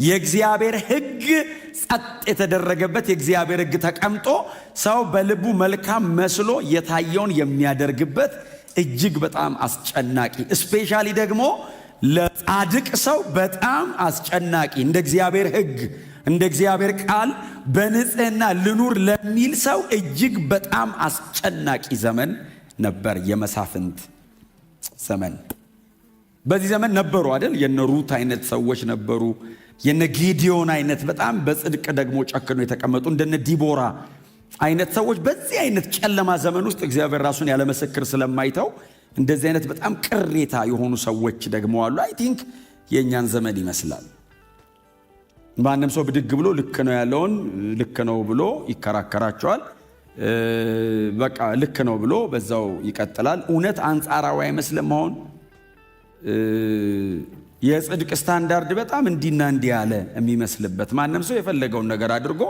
የእግዚአብሔር ሕግ ጸጥ የተደረገበት የእግዚአብሔር ሕግ ተቀምጦ ሰው በልቡ መልካም መስሎ የታየውን የሚያደርግበት እጅግ በጣም አስጨናቂ ስፔሻሊ ደግሞ ለጻድቅ ሰው በጣም አስጨናቂ እንደ እግዚአብሔር ሕግ እንደ እግዚአብሔር ቃል በንጽህና ልኑር ለሚል ሰው እጅግ በጣም አስጨናቂ ዘመን ነበር የመሳፍንት ዘመን። በዚህ ዘመን ነበሩ አይደል? የነ ሩት አይነት ሰዎች ነበሩ። የነ ጌዲዮን አይነት በጣም በጽድቅ ደግሞ ጨክኖ የተቀመጡ እንደነ ዲቦራ አይነት ሰዎች በዚህ አይነት ጨለማ ዘመን ውስጥ እግዚአብሔር ራሱን ያለ ምስክር ስለማይተው እንደዚህ አይነት በጣም ቅሬታ የሆኑ ሰዎች ደግሞ አሉ። አይ ቲንክ የእኛን ዘመን ይመስላል። ማንም ሰው ብድግ ብሎ ልክ ነው ያለውን ልክ ነው ብሎ ይከራከራቸዋል። በቃ ልክ ነው ብሎ በዛው ይቀጥላል። እውነት አንጻራዊ አይመስልም። አሁን የጽድቅ ስታንዳርድ በጣም እንዲና እንዲህ ያለ የሚመስልበት ማንም ሰው የፈለገውን ነገር አድርጎ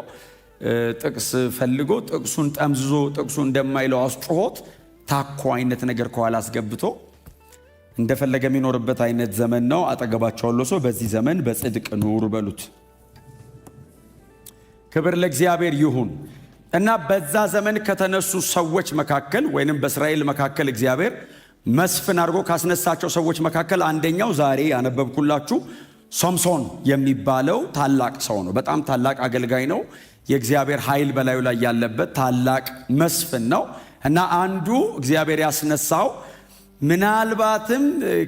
ጥቅስ ፈልጎ ጥቅሱን ጠምዝዞ ጥቅሱ እንደማይለው አስጮሆት ታኮ አይነት ነገር ከኋላ አስገብቶ እንደፈለገ የሚኖርበት አይነት ዘመን ነው። አጠገባቸው ያለው ሰው በዚህ ዘመን በጽድቅ ኑር በሉት። ክብር ለእግዚአብሔር ይሁን። እና በዛ ዘመን ከተነሱ ሰዎች መካከል ወይንም በእስራኤል መካከል እግዚአብሔር መስፍን አድርጎ ካስነሳቸው ሰዎች መካከል አንደኛው ዛሬ ያነበብኩላችሁ ሶምሶን የሚባለው ታላቅ ሰው ነው። በጣም ታላቅ አገልጋይ ነው። የእግዚአብሔር ኃይል በላዩ ላይ ያለበት ታላቅ መስፍን ነው። እና አንዱ እግዚአብሔር ያስነሳው ምናልባትም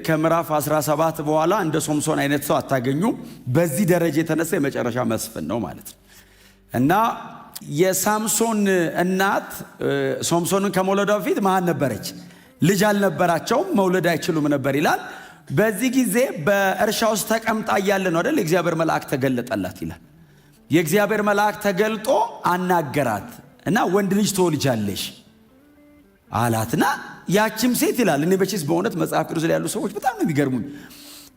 ከምዕራፍ 17 በኋላ እንደ ሶምሶን አይነት ሰው አታገኙም። በዚህ ደረጃ የተነሳ የመጨረሻ መስፍን ነው ማለት ነው። እና የሳምሶን እናት ሶምሶንን ከመውለዷ በፊት ማን ነበረች? ልጅ አልነበራቸውም፣ መውለድ አይችሉም ነበር ይላል። በዚህ ጊዜ በእርሻ ውስጥ ተቀምጣ እያለ ነው አይደል የእግዚአብሔር መልአክ ተገለጠላት ይላል። የእግዚአብሔር መልአክ ተገልጦ አናገራት እና ወንድ ልጅ ትወልጃለሽ አላትና ያችም ሴት ይላል። እኔ በቺስ በእውነት መጽሐፍ ቅዱስ ላይ ያሉ ሰዎች በጣም ነው የሚገርሙኝ።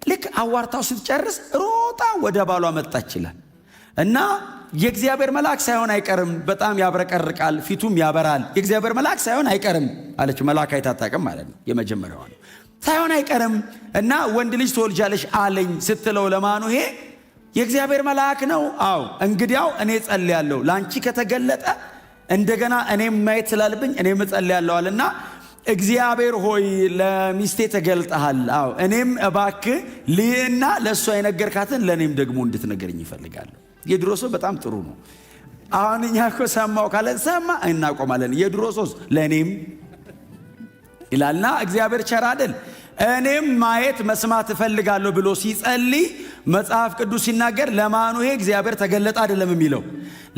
ልክ አዋርታው ስትጨርስ ሮጣ ወደ ባሏ መጣች ይላል። እና የእግዚአብሔር መልአክ ሳይሆን አይቀርም፣ በጣም ያብረቀርቃል፣ ፊቱም ያበራል። የእግዚአብሔር መልአክ ሳይሆን አይቀርም አለች። መልአክ አይታጣቅም ማለት ነው። የመጀመሪያው ነው ሳይሆን አይቀርም እና ወንድ ልጅ ትወልጃለሽ አለኝ ስትለው ለማኑሄ የእግዚአብሔር መልአክ ነው። አዎ እንግዲያው እኔ ጸልያለሁ፣ ላንቺ ከተገለጠ እንደገና እኔም ማየት ስላለብኝ እኔም ጸልያለሁ አለና እግዚአብሔር ሆይ ለሚስቴ ተገልጠሃል። አዎ እኔም እባክህ ልይና ለእሷ የነገርካትን ለእኔም ደግሞ እንድትነገርኝ ይፈልጋለሁ። የድሮ ሰው በጣም ጥሩ ነው። አሁን እኛ እኮ ሰማው ካለ ሰማ እናቆማለን። የድሮ ሰው ለእኔም ይላልና እግዚአብሔር ቸር አይደል? እኔም ማየት መስማት እፈልጋለሁ ብሎ ሲጸልይ መጽሐፍ ቅዱስ ሲናገር ለማኑሄ እግዚአብሔር ተገለጠ አይደለም የሚለው፣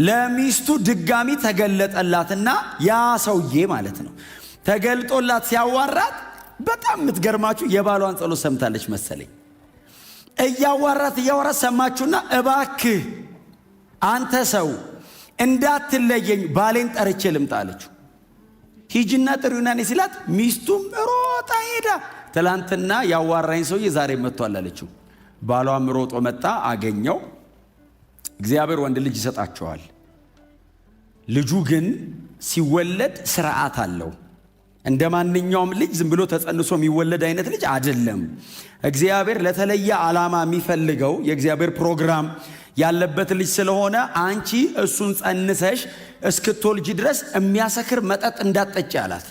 ለሚስቱ ድጋሚ ተገለጠላትና ያ ሰውዬ ማለት ነው ተገልጦላት ሲያዋራት በጣም የምትገርማችሁ የባሏን ጸሎት ሰምታለች መሰለኝ። እያዋራት ሰማችሁና እባክህ አንተ ሰው እንዳትለየኝ ባሌን ጠርቼ ልምጣ አለችው። ሂጂና ጥሪውና ነይ ሲላት ሚስቱም ሮጣ ሄዳ ትላንትና ያዋራኝ ሰውዬ ዛሬ መጥቷል አለችው። ባሏም ሮጦ መጣ፣ አገኘው። እግዚአብሔር ወንድ ልጅ ይሰጣቸዋል። ልጁ ግን ሲወለድ ስርዓት አለው። እንደ ማንኛውም ልጅ ዝም ብሎ ተጸንሶ የሚወለድ አይነት ልጅ አይደለም። እግዚአብሔር ለተለየ ዓላማ የሚፈልገው የእግዚአብሔር ፕሮግራም ያለበት ልጅ ስለሆነ አንቺ እሱን ጸንሰሽ እስክትወልጂ ድረስ የሚያሰክር መጠጥ እንዳትጠጪ አላት።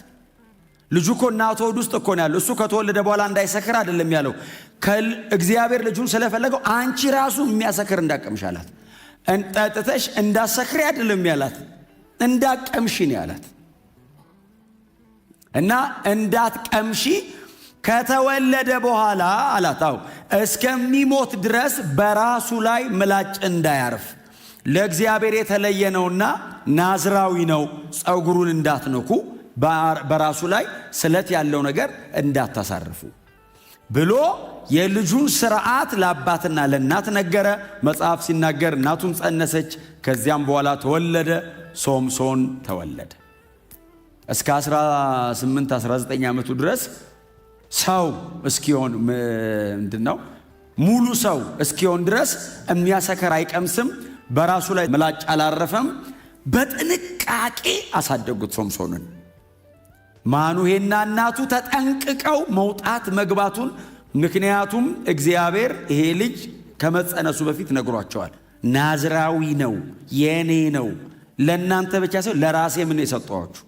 ልጁ እኮ እናቱ ሆድ ውስጥ እኮ ነው ያለው። እሱ ከተወለደ በኋላ እንዳይሰክር አይደለም ያለው። እግዚአብሔር ልጁን ስለፈለገው አንቺ ራሱ የሚያሰክር እንዳቀምሽ አላት። ጠጥተሽ እንዳሰክሪ አይደለም ያላት፣ እንዳቀምሽ ነው ያላት። እና እንዳትቀምሺ ከተወለደ በኋላ አላት። አዎ እስከሚሞት ድረስ በራሱ ላይ ምላጭ እንዳያርፍ ለእግዚአብሔር የተለየ ነውና ናዝራዊ ነው፣ ጸጉሩን እንዳትነኩ፣ በራሱ ላይ ስለት ያለው ነገር እንዳታሳርፉ ብሎ የልጁን ስርዓት ለአባትና ለእናት ነገረ። መጽሐፍ ሲናገር እናቱን ጸነሰች፣ ከዚያም በኋላ ተወለደ። ሶምሶን ተወለደ። እስከ 18 19 ዓመቱ ድረስ ሰው እስኪሆን ምንድነው ሙሉ ሰው እስኪሆን ድረስ የሚያሰከር አይቀምስም፣ በራሱ ላይ ምላጭ አላረፈም። በጥንቃቄ አሳደጉት ሶምሶንን። ማኑሄና እናቱ ተጠንቅቀው መውጣት መግባቱን፣ ምክንያቱም እግዚአብሔር ይሄ ልጅ ከመጸነሱ በፊት ነግሯቸዋል። ናዝራዊ ነው፣ የኔ ነው፣ ለእናንተ ብቻ ሳይሆን ለራሴ ምን የሰጠኋችሁ።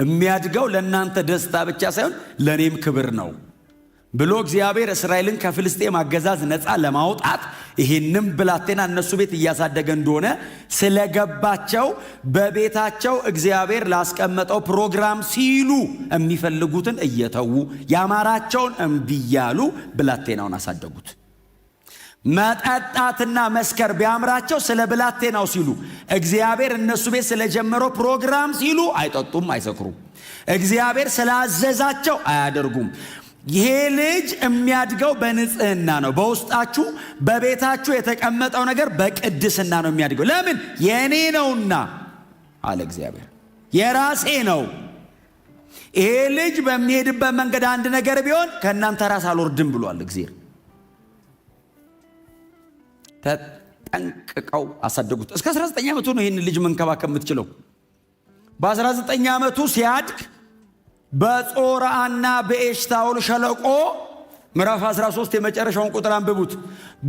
የሚያድገው ለእናንተ ደስታ ብቻ ሳይሆን ለእኔም ክብር ነው ብሎ እግዚአብሔር እስራኤልን ከፍልስጤም አገዛዝ ነፃ ለማውጣት ይህንም ብላቴና እነሱ ቤት እያሳደገ እንደሆነ ስለገባቸው በቤታቸው እግዚአብሔር ላስቀመጠው ፕሮግራም ሲሉ የሚፈልጉትን እየተዉ ያማራቸውን እምቢ እያሉ ብላቴናውን አሳደጉት። መጠጣትና መስከር ቢያምራቸው ስለ ብላቴናው ሲሉ፣ እግዚአብሔር እነሱ ቤት ስለጀመረው ፕሮግራም ሲሉ አይጠጡም፣ አይሰክሩም። እግዚአብሔር ስላዘዛቸው አያደርጉም። ይሄ ልጅ የሚያድገው በንጽህና ነው። በውስጣችሁ በቤታችሁ የተቀመጠው ነገር በቅድስና ነው የሚያድገው። ለምን? የኔ ነውና አለ እግዚአብሔር። የራሴ ነው። ይሄ ልጅ በሚሄድበት መንገድ አንድ ነገር ቢሆን ከእናንተ ራስ አልወርድም ብሏል እግዚአብሔር። ተጠንቅቀው አሳደጉት። እስከ 19 ዓመቱ ነው ይህን ልጅ መንከባከብ የምትችለው። በ19 ዓመቱ ሲያድግ በጾርዓና በኤሽታኦል ሸለቆ ምዕራፍ 13 የመጨረሻውን ቁጥር አንብቡት።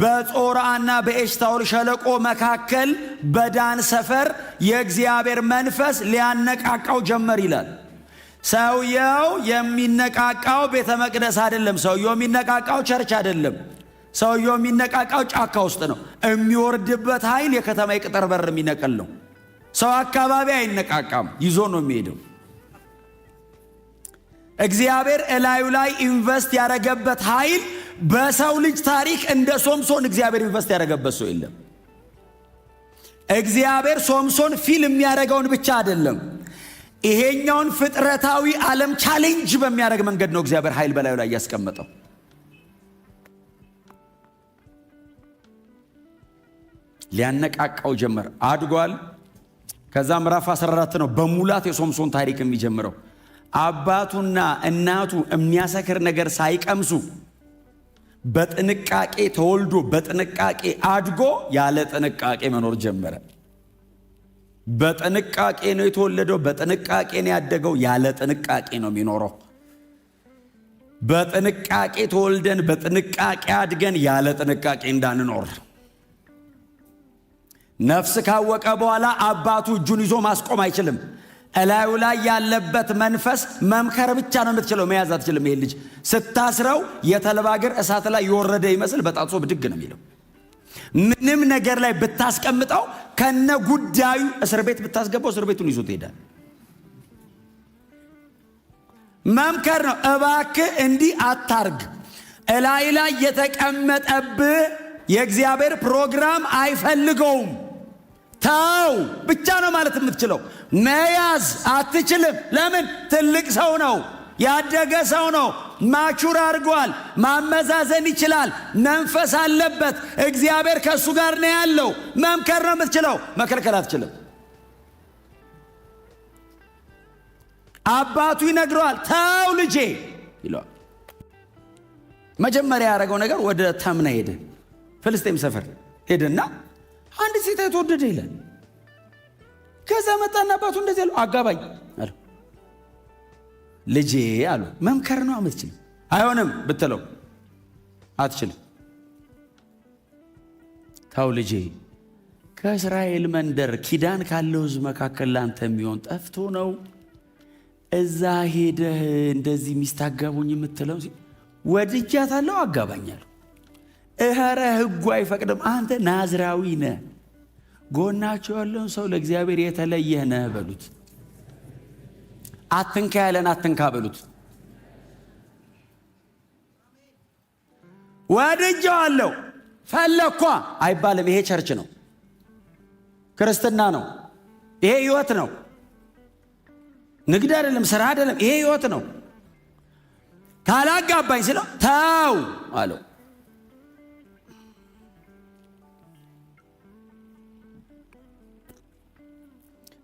በጾርዓና በኤሽታኦል ሸለቆ መካከል በዳን ሰፈር የእግዚአብሔር መንፈስ ሊያነቃቃው ጀመር ይላል። ሰውየው የሚነቃቃው ቤተ መቅደስ አይደለም። ሰውየው የሚነቃቃው ቸርች አይደለም። ሰውየው የሚነቃቃው ጫካ ውስጥ ነው። የሚወርድበት ኃይል የከተማ የቅጥር በር የሚነቀል ነው። ሰው አካባቢ አይነቃቃም፣ ይዞ ነው የሚሄደው። እግዚአብሔር እላዩ ላይ ኢንቨስት ያደረገበት ኃይል በሰው ልጅ ታሪክ እንደ ሶምሶን እግዚአብሔር ኢንቨስት ያደረገበት ሰው የለም። እግዚአብሔር ሶምሶን ፊልም የሚያደርገውን ብቻ አይደለም፣ ይሄኛውን ፍጥረታዊ ዓለም ቻሌንጅ በሚያደርግ መንገድ ነው እግዚአብሔር ኃይል በላዩ ላይ ያስቀመጠው። ሊያነቃቃው ጀመር። አድጓል። ከዛ ምዕራፍ 14 ነው በሙላት የሶምሶን ታሪክ የሚጀምረው። አባቱና እናቱ የሚያሰክር ነገር ሳይቀምሱ በጥንቃቄ ተወልዶ በጥንቃቄ አድጎ ያለ ጥንቃቄ መኖር ጀመረ። በጥንቃቄ ነው የተወለደው፣ በጥንቃቄ ነው ያደገው፣ ያለ ጥንቃቄ ነው የሚኖረው። በጥንቃቄ ተወልደን በጥንቃቄ አድገን ያለ ጥንቃቄ እንዳንኖር። ነፍስ ካወቀ በኋላ አባቱ እጁን ይዞ ማስቆም አይችልም። እላዩ ላይ ያለበት መንፈስ መምከር ብቻ ነው የምትችለው፣ መያዝ አትችልም። ይሄ ልጅ ስታስረው የተልባ እግር እሳት ላይ የወረደ ይመስል በጣጥሶ ብድግ ነው የሚለው። ምንም ነገር ላይ ብታስቀምጠው ከነ ጉዳዩ እስር ቤት ብታስገባው እስር ቤቱን ይዞ ትሄዳል። መምከር ነው። እባክህ እንዲህ አታርግ፣ እላይ ላይ የተቀመጠብህ የእግዚአብሔር ፕሮግራም አይፈልገውም፣ ተው ብቻ ነው ማለት የምትችለው። መያዝ አትችልም። ለምን? ትልቅ ሰው ነው፣ ያደገ ሰው ነው፣ ማቹር አድርጓል፣ ማመዛዘን ይችላል፣ መንፈስ አለበት፣ እግዚአብሔር ከእሱ ጋር ነው ያለው። መምከር ነው የምትችለው፣ መከልከል አትችልም። አባቱ ይነግረዋል፣ ተው ልጄ ይለዋል። መጀመሪያ ያደረገው ነገር ወደ ተምና ሄደ፣ ፍልስጤም ሰፈር ሄደና አንድ ሴት የተወደደ ይላል። ከዛ መጣና አባቱ እንደዚህ ያለው አጋባኝ አለው። ልጄ አሉ። መምከር ነው የምትችለው። አይሆንም ብትለው አትችልም። ተው ልጄ፣ ከእስራኤል መንደር ኪዳን ካለው ሕዝብ መካከል ላንተ የሚሆን ጠፍቶ ነው እዛ ሄደህ እንደዚህ ሚስት አጋቡኝ የምትለው? ወድጃታለሁ አጋባኛለሁ። እኸረ ሕጉ አይፈቅድም። አንተ ናዝራዊ ነህ፣ ጎናቸው ያለውን ሰው ለእግዚአብሔር የተለየህ ነህ በሉት። አትንካ ያለን አትንካ በሉት። ወድጄዋለሁ ፈለኳ አይባልም። ይሄ ቸርች ነው፣ ክርስትና ነው፣ ይሄ ሕይወት ነው። ንግድ አይደለም፣ ስራ አይደለም፣ ይሄ ሕይወት ነው። ካላጋባኝ ስለው ተው አለው።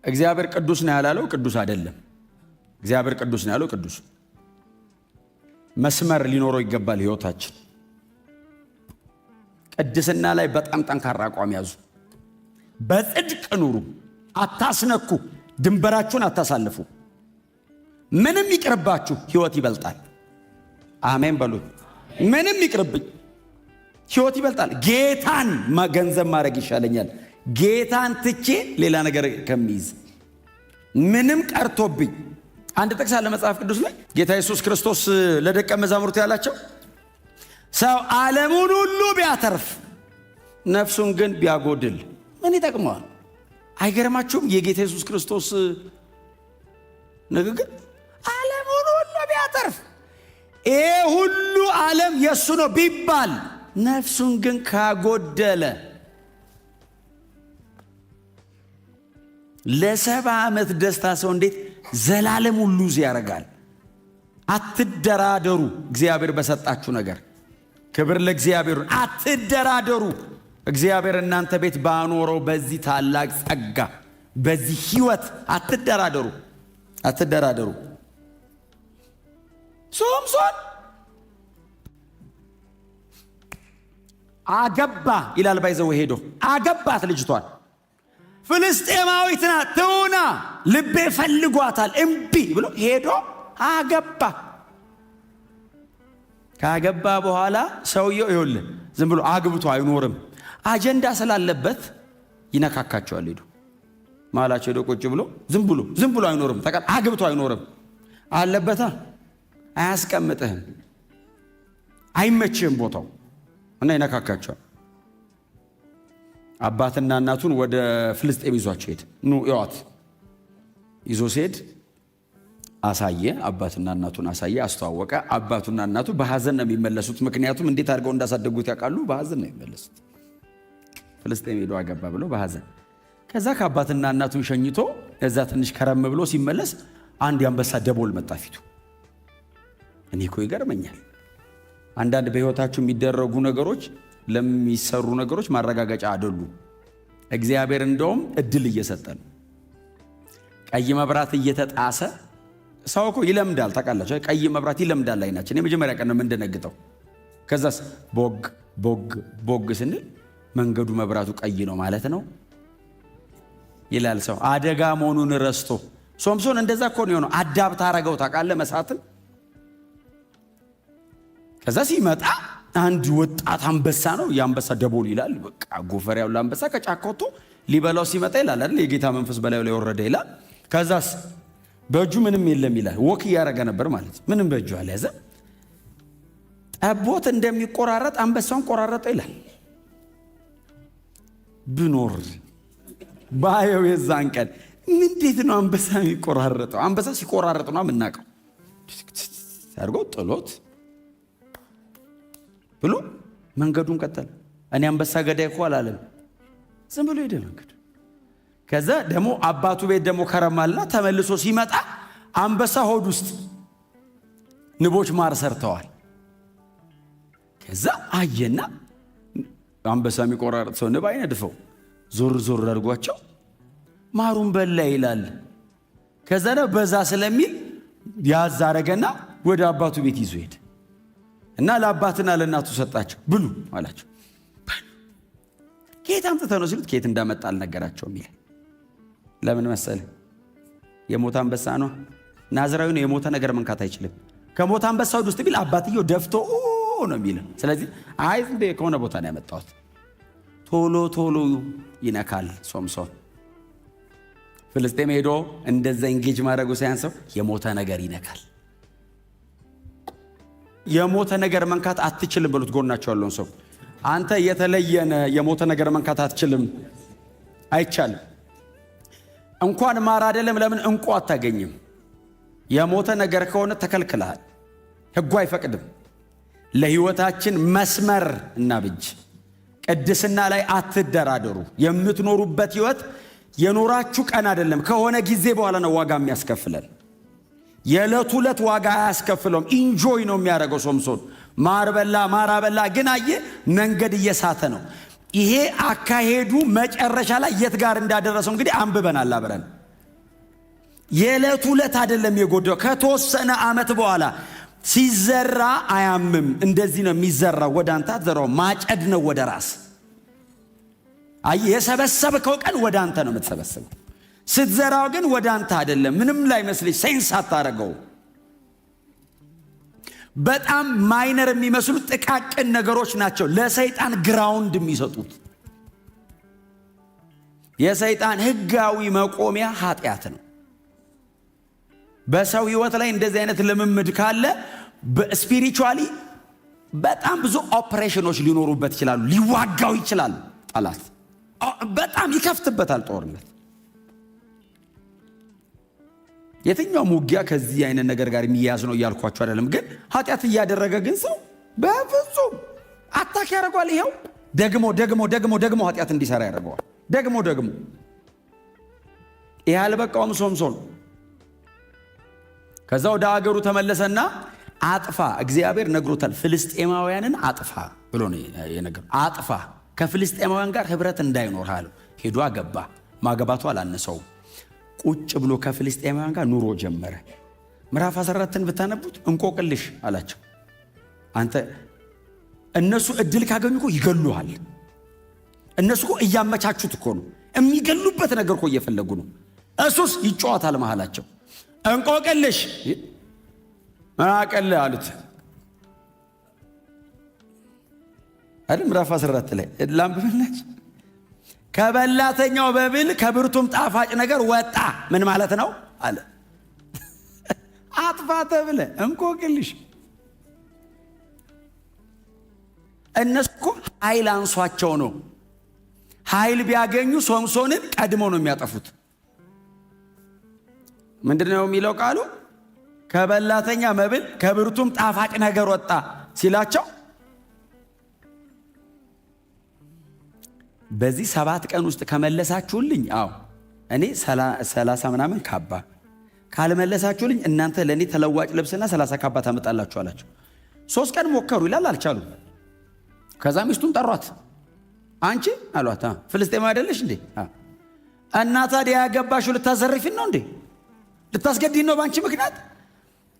እግዚአብሔር ቅዱስ ነው ያላለው ቅዱስ አይደለም። እግዚአብሔር ቅዱስ ነው ያለው ቅዱስ። መስመር ሊኖረው ይገባል ሕይወታችን። ቅድስና ላይ በጣም ጠንካራ አቋም ያዙ። በጽድቅ ኑሩ፣ አታስነኩ፣ ድንበራችሁን አታሳልፉ። ምንም ይቅርባችሁ፣ ሕይወት ይበልጣል። አሜን በሉ። ምንም ይቅርብኝ፣ ሕይወት ይበልጣል። ጌታን ገንዘብ ማድረግ ይሻለኛል ጌታን ትቼ ሌላ ነገር ከሚይዝ። ምንም ቀርቶብኝ አንድ ጥቅስ አለ መጽሐፍ ቅዱስ ላይ ጌታ ኢየሱስ ክርስቶስ ለደቀ መዛሙርቱ ያላቸው ሰው ዓለሙን ሁሉ ቢያተርፍ ነፍሱን ግን ቢያጎድል ምን ይጠቅመዋል? አይገርማችሁም? የጌታ ኢየሱስ ክርስቶስ ንግግር ዓለሙን ሁሉ ቢያተርፍ ይሄ ሁሉ ዓለም የሱ ነው ቢባል ነፍሱን ግን ካጎደለ ለ70 ዓመት ደስታ ሰው እንዴት ዘላለም ሁሉ ያረጋል? አትደራደሩ። እግዚአብሔር በሰጣችሁ ነገር ክብር ለእግዚአብሔር። አትደራደሩ። እግዚአብሔር እናንተ ቤት ባኖረው በዚህ ታላቅ ጸጋ በዚህ ሕይወት አትደራደሩ። አትደራደሩ። ሶምሶን አገባ ይላል ባይዘው ሄዶ አገባት ልጅቷን። ፍልስጤማዊት ናት ትሁና ልቤ ፈልጓታል እምቢ ብሎ ሄዶ አገባ። ካገባ በኋላ ሰውየው ይኸውልህ ዝም ብሎ አግብቶ አይኖርም። አጀንዳ ስላለበት ይነካካቸዋል። ሄዶ ማላቸው ሄዶ ቁጭ ብሎ ዝም ብሎ አይኖርም። አግብቶ አይኖርም አለበታ። አያስቀምጥህም፣ አይመችህም ቦታው እና ይነካካቸዋል። አባትና እናቱን ወደ ፍልስጤም ይዟቸው ሄደ። ኑ ይዋት ይዞ ሲሄድ አሳየ። አባትና እናቱን አሳየ፣ አስተዋወቀ። አባቱና እናቱ በሐዘን ነው የሚመለሱት። ምክንያቱም እንዴት አድርገው እንዳሳደጉት ያውቃሉ። በሐዘን ነው የሚመለሱት። ፍልስጤም ሄዶ አገባ ብሎ በሐዘን። ከዛ ከአባትና እናቱን ሸኝቶ እዛ ትንሽ ከረም ብሎ ሲመለስ አንድ የአንበሳ ደቦል መጣ ፊቱ። እኔ እኮ ይገርመኛል። አንዳንድ በሕይወታችሁ የሚደረጉ ነገሮች ለሚሰሩ ነገሮች ማረጋገጫ አይደሉም። እግዚአብሔር እንደውም እድል እየሰጠ ነው። ቀይ መብራት እየተጣሰ ሰው እኮ ይለምዳል። ታውቃላችሁ፣ ቀይ መብራት ይለምዳል። አይናችን የመጀመሪያ ቀን ነው የምንደነግጠው። ከዛስ ቦግ ቦግ ቦግ ስንል መንገዱ መብራቱ ቀይ ነው ማለት ነው ይላል ሰው። አደጋ መሆኑን ረስቶ ሶምሶን እንደዛ እኮ ነው የሆነው። አዳብት አረገው ታውቃለህ መሳትን። ከዛ ሲመጣ አንድ ወጣት አንበሳ ነው። የአንበሳ ደቦል ይላል። በቃ ጎፈር ያለው አንበሳ ከጫካ ወጥቶ ሊበላው ሲመጣ ይላል አይደል የጌታ መንፈስ በላዩ ላይ ወረደ ይላል። ከዛስ በእጁ ምንም የለም ይላል። ወክ እያደረገ ነበር ማለት ምንም በእጁ አልያዘ። ጠቦት እንደሚቆራረጥ አንበሳውን ቆራረጠ ይላል። ብኖር ባየው የዛን ቀን እንዴት ነው አንበሳ የሚቆራረጠው? አንበሳ ሲቆራረጥ ነው የምናውቀው። አድርጎ ጥሎት ብሎ መንገዱን ቀጠለ። እኔ አንበሳ ገዳይ እኮ አላለም፣ ዝም ብሎ ሄደ መንገዱ። ከዛ ደግሞ አባቱ ቤት ደግሞ ከረማልና ተመልሶ ሲመጣ አንበሳ ሆድ ውስጥ ንቦች ማር ሰርተዋል። ከዛ አየና አንበሳ የሚቆራረጥ ሰው ንብ አይነድፈው፣ ዞር ዞር አድርጓቸው ማሩን በላ ይላል። ከዛ ነው በዛ ስለሚል ያዝ አረገና ወደ አባቱ ቤት ይዞ ሄደ እና ለአባትና ለእናቱ ሰጣቸው። ብሉ አላቸው። ከየት አምጥተህ ነው ሲሉት ከየት እንዳመጣ አልነገራቸውም ይላል። ለምን መሰለህ? የሞተ አንበሳ ነው። ናዝራዊ ነው። የሞተ ነገር መንካት አይችልም። ከሞተ አንበሳ ውስጥ ቢል አባትየው ደፍቶ ነው የሚለው። ስለዚህ አይ ዝም ከሆነ ቦታ ነው ያመጣሁት። ቶሎ ቶሎ ይነካል ሶምሶን። ፍልስጤም ሄዶ እንደዛ ኢንጌጅ ማድረጉ ሳያንሰው የሞተ ነገር ይነካል። የሞተ ነገር መንካት አትችልም ብሉት ጎናቸው ያለውን ሰው። አንተ የተለየነ የሞተ ነገር መንካት አትችልም፣ አይቻልም። እንኳን ማር አይደለም ለምን እንቁ አታገኝም? የሞተ ነገር ከሆነ ተከልክለሃል። ሕጉ አይፈቅድም። ለሕይወታችን መስመር እናብጅ። ቅድስና ላይ አትደራደሩ። የምትኖሩበት ሕይወት የኖራችሁ ቀን አይደለም፣ ከሆነ ጊዜ በኋላ ነው ዋጋ የሚያስከፍለን። የዕለት ዕለት ዋጋ አያስከፍለውም። ኢንጆይ ነው የሚያደርገው ሶምሶን። ማር በላ ማር በላ፣ ግን አየ መንገድ እየሳተ ነው። ይሄ አካሄዱ መጨረሻ ላይ የት ጋር እንዳደረሰው እንግዲህ አንብበናል አብረን። የዕለት ዕለት አይደለም የጎዳው። ከተወሰነ ዓመት በኋላ ሲዘራ አያምም። እንደዚህ ነው የሚዘራው። ወደ አንተ አትዘራው፣ ማጨድ ነው ወደ ራስ። አየ የሰበሰብከው ቀን ወደ አንተ ነው የምትሰበስበው። ስትዘራው ግን ወደ አንተ አይደለም። ምንም ላይ መስልሽ ሴንስ አታረገው። በጣም ማይነር የሚመስሉ ጥቃቅን ነገሮች ናቸው ለሰይጣን ግራውንድ የሚሰጡት። የሰይጣን ህጋዊ መቆሚያ ኃጢአት ነው። በሰው ህይወት ላይ እንደዚህ አይነት ልምምድ ካለ በስፒሪቹዋሊ በጣም ብዙ ኦፕሬሽኖች ሊኖሩበት ይችላሉ። ሊዋጋው ይችላል ጠላት፣ በጣም ይከፍትበታል ጦርነት። የትኛውም ውጊያ ከዚህ አይነት ነገር ጋር የሚያያዝ ነው እያልኳቸው አይደለም። ግን ኃጢአት እያደረገ ግን ሰው በፍጹም አታክ ያደርገዋል። ይሄው ደግሞ ደግሞ ደግሞ ደግሞ ኃጢአት እንዲሰራ ያደርገዋል። ደግሞ ደግሞ ይሄ አልበቃውም ሶምሶን ከዛ ወደ አገሩ ተመለሰና አጥፋ፣ እግዚአብሔር ነግሮታል፣ ፍልስጤማውያንን አጥፋ ብሎ ነው የነገረው። አጥፋ፣ ከፍልስጤማውያን ጋር ህብረት እንዳይኖር አለው። ሄዶ አገባ። ማገባቱ አላነሰውም። ቁጭ ብሎ ከፍልስጤማውያን ጋር ኑሮ ጀመረ። ምዕራፍ 14ን ብታነቡት እንቆቅልሽ አላቸው። አንተ እነሱ እድል ካገኙ እኮ ይገሉሃል። እነሱ እኮ እያመቻቹት እኮ ነው፣ የሚገሉበት ነገር እኮ እየፈለጉ ነው። እሱስ ይጫወታል መሃላቸው። እንቆቅልሽ አቀለ አሉት አይደል? ምዕራፍ 14 ላይ ላምብልናች ከበላተኛው በብል ከብርቱም ጣፋጭ ነገር ወጣ። ምን ማለት ነው አለ። አጥፋ ተብለ እንቆቅልሽ። እነሱ እኮ ኃይል አንሷቸው ነው። ኃይል ቢያገኙ ሶምሶንን ቀድሞ ነው የሚያጠፉት። ምንድነው የሚለው ቃሉ? ከበላተኛ መብል ከብርቱም ጣፋጭ ነገር ወጣ ሲላቸው በዚህ 7 ቀን ውስጥ ከመለሳችሁልኝ፣ አዎ እኔ 30 ምናምን ካባ፣ ካልመለሳችሁልኝ እናንተ ለእኔ ተለዋጭ ልብስና 30 ካባ ታመጣላችሁ አላቸው። 3 ቀን ሞከሩ ይላል፣ አልቻሉም። ከዛ ሚስቱን ጠሯት። አንቺ አሏት፣ ፍልስጤም አይደለሽ እንዴ? እና ታዲያ ያገባሽው ልታዘርፊን ነው እንዴ? ልታስገድኝ ነው ባንቺ ምክንያት?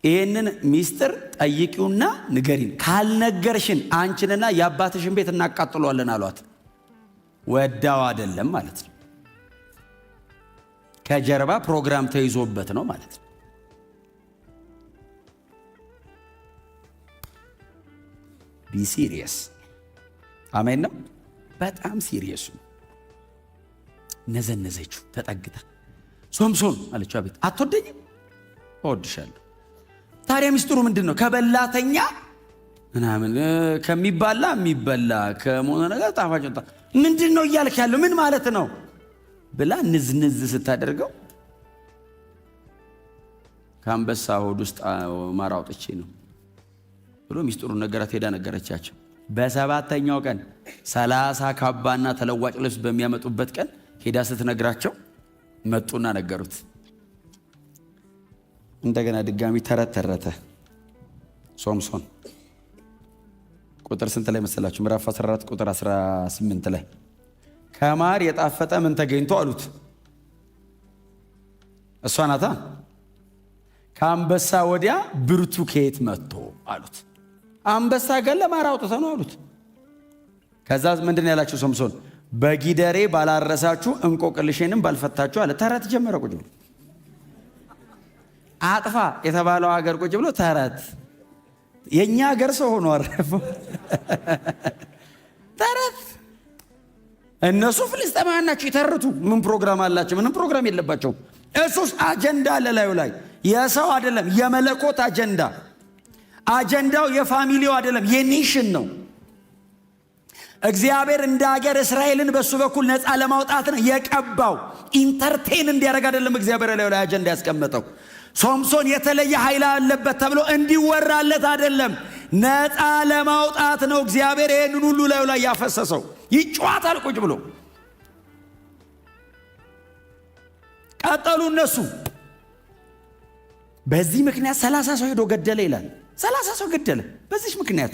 ይህንን ሚስጥር ጠይቂውና ንገሪን፣ ካልነገርሽን አንቺንና የአባትሽን ቤት እናቃጥሏለን አሏት። ወዳው አይደለም ማለት ነው። ከጀርባ ፕሮግራም ተይዞበት ነው ማለት ነው። ቢ ሲሪየስ። አሜን ነው። በጣም ሲሪየስ ነው። ነዘነዘችው ተጠግታ። ሶምሶን አለችው፣ አቤት። አትወደኝም? እወድሻለሁ። ታዲያ ሚስጥሩ ምንድን ነው? ከበላተኛ ምናምን ከሚባላ የሚበላ ከሞነ ነገር ጣፋጭ ወጣ። ምንድን ነው እያልክ ያለው? ምን ማለት ነው ብላ ንዝንዝ ስታደርገው ከአንበሳ ሆድ ውስጥ ማር አውጥቼ ነው ብሎ ሚስጥሩን ነገራት። ሄዳ ነገረቻቸው። በ7ኛው ቀን 30 ካባና ተለዋጭ ልብስ በሚያመጡበት ቀን ሄዳ ስትነግራቸው መጡና ነገሩት። እንደገና ድጋሚ ተረተ ሶምሶን። ቁጥር ስንት ላይ መሰላችሁ? ምዕራፍ 14 ቁጥር 18 ላይ ከማር የጣፈጠ ምን ተገኝቶ አሉት። እሷ ናታ። ከአንበሳ ወዲያ ብርቱ ከየት መጥቶ አሉት። አንበሳ ገለ ማር አውጥተ ነው አሉት። ከዛ ምንድን ያላችሁ ሶምሶን? በጊደሬ ባላረሳችሁ እንቆቅልሽንም ባልፈታችሁ አለ። ተረት ጀመረ። ቁጭ ብሎ አጥፋ የተባለው ሀገር ቁጭ ብሎ ተረት። የኛ ሀገር ሰው ሆኖ አረፈ ተረት። እነሱ ፍልስጤማውያን ናቸው፣ ይተርቱ። ምን ፕሮግራም አላቸው? ምንም ፕሮግራም የለባቸው። እሱስ አጀንዳ አለ ላዩ ላይ። የሰው አይደለም፣ የመለኮት አጀንዳ። አጀንዳው የፋሚሊው አይደለም፣ የኔሽን ነው። እግዚአብሔር እንደ ሀገር እስራኤልን በሱ በኩል ነፃ ለማውጣት ነው የቀባው። ኢንተርቴን እንዲያደርግ አይደለም እግዚአብሔር ላዩ ላይ አጀንዳ ያስቀመጠው። ሶምሶን የተለየ ኃይል አለበት ተብሎ እንዲወራለት አይደለም፣ ነፃ ለማውጣት ነው እግዚአብሔር ይህንን ሁሉ ላዩ ላይ ያፈሰሰው። ይጫዋታል ቁጭ ብሎ። ቀጠሉ እነሱ። በዚህ ምክንያት 30 ሰው ሄዶ ገደለ ይላል። 30 ሰው ገደለ በዚህ ምክንያት።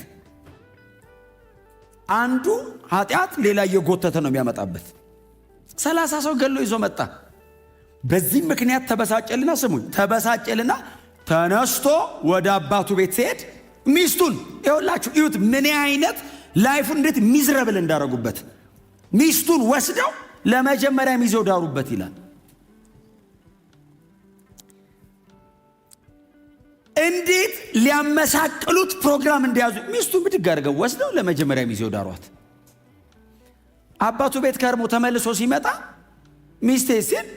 አንዱ ኃጢአት ሌላ እየጎተተ ነው የሚያመጣበት። 30 ሰው ገሎ ይዞ መጣ። በዚህ ምክንያት ተበሳጨልና፣ ስሙኝ፣ ተበሳጨልና ተነስቶ ወደ አባቱ ቤት ሲሄድ ሚስቱን ይኸውላችሁ፣ እዩት ምን አይነት ላይፉ እንዴት ሚዝረብል እንዳረጉበት። ሚስቱን ወስደው ለመጀመሪያ ይዘው ዳሩበት ይላል። እንዴት ሊያመሳቅሉት ፕሮግራም እንዲያዙ ሚስቱን ብድግ አድርገው ወስደው ለመጀመሪያ ሚዜው ዳሯት። አባቱ ቤት ከርሞ ተመልሶ ሲመጣ ሚስቴ ሲል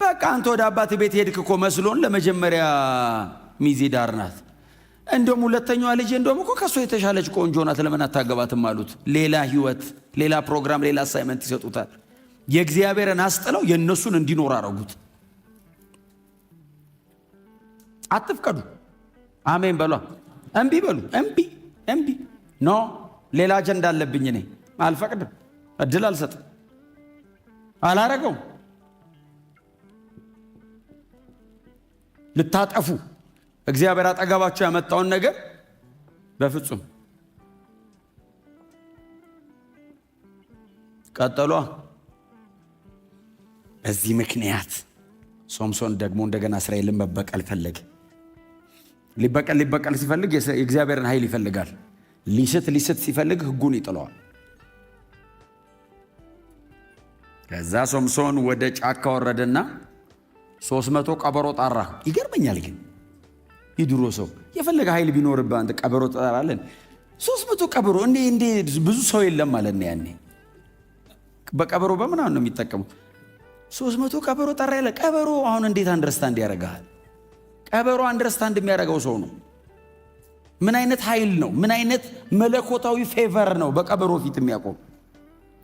በቃ አንተ ወደ አባት ቤት ሄድክ እኮ መስሎን ለመጀመሪያ ሚዜ ዳርናት። እንደውም ሁለተኛዋ ልጅ እንደውም እኮ ከሷ የተሻለች ቆንጆ ናት ለምን አታገባትም አሉት። ሌላ ህይወት፣ ሌላ ፕሮግራም፣ ሌላ አሳይመንት ይሰጡታል። የእግዚአብሔርን አስጥለው የእነሱን እንዲኖር አረጉት። አትፍቀዱ። አሜን በሏ። እምቢ በሉ። እምቢ ኖ ሌላ አጀንዳ አለብኝ እኔ አልፈቅድም፣ እድል አልሰጥም፣ አላረገውም። ልታጠፉ እግዚአብሔር አጠገባችሁ ያመጣውን ነገር በፍጹም ቀጠሏ። በዚህ ምክንያት ሶምሶን ደግሞ እንደገና እስራኤልን መበቀል ፈለገ። ሊበቀል ሲፈልግ የእግዚአብሔርን ኃይል ይፈልጋል። ሊስት ሲፈልግ ሕጉን ይጥለዋል። ከዛ ሶምሶን ወደ ጫካ ወረደና 300 ቀበሮ ጠራ። ይገርመኛል ግን የድሮ ሰው የፈለገ ኃይል ቢኖርብህ አንተ ቀበሮ ጠራለን። 300 ቀበሮ እንዴ ብዙ ሰው የለም ማለት ነው። ያኔ በቀበሮ በምናምን ነው የሚጠቀሙት። 300 ቀበሮ ጠራ ያለ ቀበሮ አሁን እንዴት አንደርስታንድ ያደርጋል? ቀበሮ አንደርስታንድ የሚያደርገው ሰው ነው። ምን አይነት ኃይል ነው? ምን አይነት መለኮታዊ ፌቨር ነው በቀበሮ ፊት የሚያቆም?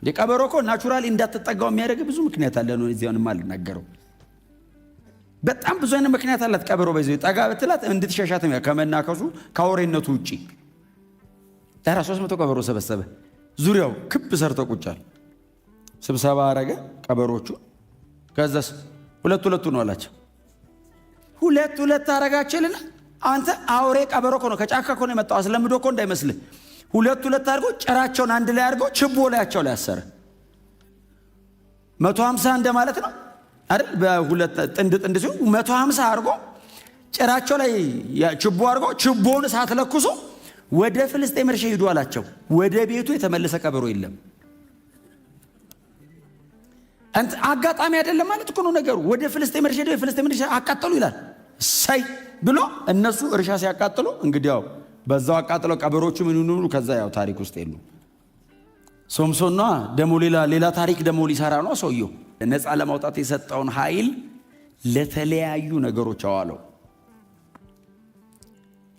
የቀበሮ እኮ ናቹራሊ እንዳትጠጋው የሚያደርግ ብዙ ምክንያት አለ ነው። እዚያውንም አልናገረው። በጣም ብዙ አይነት ምክንያት አላት ቀበሮ። በዚህ ጠጋ ብትላት እንድትሸሻት ከመናከሱ ከአውሬነቱ ውጪ። ዳራ 300 ቀበሮ ሰበሰበ። ዙሪያው ክብ ሰርተው ቁጫል። ስብሰባ አረገ ቀበሮቹ። ከዛስ ሁለት ነው አላቸው። ሁለት አረጋችልና አንተ አውሬ ቀበሮ እኮ ነው ከጫካ እኮ ነው የመጣው አስለምዶ እኮ እንዳይመስልህ። ሁለት አድርጎ ጭራቸውን አንድ ላይ አድርጎ ችቦ ላያቸው ላይ አሰረ። 150 እንደማለት ነው አይደል? በሁለት ጥንድ ሲሆን 150 አድርጎ ጭራቸው ላይ ችቦ አድርጎ ችቦውን እሳት ለኩሶ ወደ ፍልስጤም እርሻ ሂዱ አላቸው። ወደ ቤቱ የተመለሰ ቀበሮ የለም። አንተ አጋጣሚ አይደለም ማለት እኮ ነው ነገሩ። ወደ ፍልስጤም እርሻ ሄደው የፍልስጤም እርሻ አቃጠሉ ይላል። ሳይ ብሎ እነሱ እርሻ ሲያቃጥሉ እንግዲህ ያው በዛው አቃጥለው ቀበሮቹ ምን ይኑሩ ከዛ ያው ታሪክ ውስጥ የሉ። ሶምሶንና ደሞ ሌላ ታሪክ ደሞ ሊሰራ ነው ሰውየው። ነፃ ለማውጣት የሰጠውን ኃይል ለተለያዩ ነገሮች አዋለው።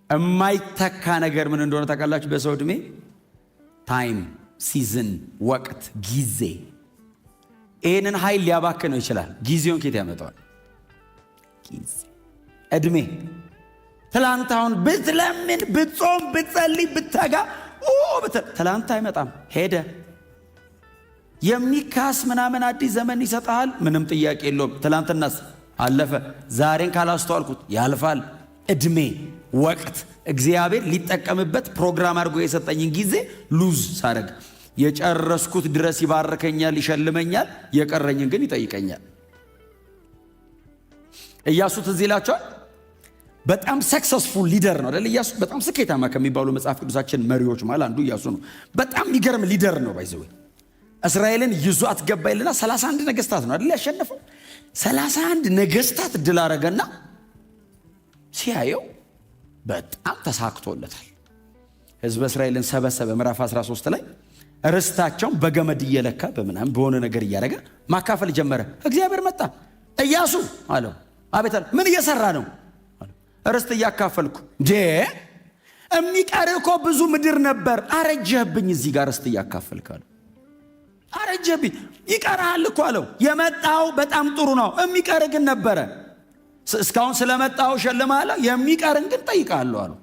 የማይተካ ነገር ምን እንደሆነ ታውቃላችሁ? በሰው ዕድሜ ታይም፣ ሲዝን፣ ወቅት፣ ጊዜ። ይህንን ኃይል ሊያባክነው ይችላል። ጊዜውን ኬት ያመጣዋል? ጊዜ፣ ዕድሜ። ትላንት አሁን ብትለምን፣ ብትጾም፣ ብትጸልይ፣ ብትተጋ ትላንት አይመጣም፣ ሄደ። የሚካስ ምናምን አዲስ ዘመን ይሰጣል፣ ምንም ጥያቄ የለውም። ትላንትናስ አለፈ። ዛሬን ካላስተዋልኩት ያልፋል። ዕድሜ፣ ወቅት እግዚአብሔር ሊጠቀምበት ፕሮግራም አድርጎ የሰጠኝን ጊዜ ሉዝ ሳደርግ የጨረስኩት ድረስ ይባርከኛል፣ ይሸልመኛል፣ የቀረኝን ግን ይጠይቀኛል። ኢያሱ ትዝ ይላችኋል። በጣም ሰክሰስፉል ሊደር ነው አይደል? ኢያሱ በጣም ስኬታማ ከሚባሉ መጽሐፍ ቅዱሳችን መሪዎች ማለት አንዱ ኢያሱ ነው። በጣም የሚገርም ሊደር ነው። ባይዘው እስራኤልን ይዟት ገባ ይልና 31 ነገስታት ነው አይደል ያሸነፈው። 31 ነገስታት ድል አረገና ሲያየው በጣም ተሳክቶለታል። ህዝበ እስራኤልን ሰበሰበ። ምዕራፍ 13 ላይ ርስታቸውን በገመድ እየለካ በምናምን በሆነ ነገር እያደረገ ማካፈል ጀመረ። እግዚአብሔር መጣ። ኢያሱ አለው። አቤት አለ። ምን እየሰራ ነው? ርስት እያካፈልኩ። የሚቀር እኮ ብዙ ምድር ነበር። አረጀህብኝ እዚህ ጋር ርስት እያካፈልካለሁ። አረጀህብኝ። ይቀርሃል እኮ አለው። የመጣው በጣም ጥሩ ነው፣ የሚቀር ግን ነበረ። እስካሁን ስለመጣው ሸልማለሁ፣ የሚቀርን ግን ጠይቃለሁ አለው።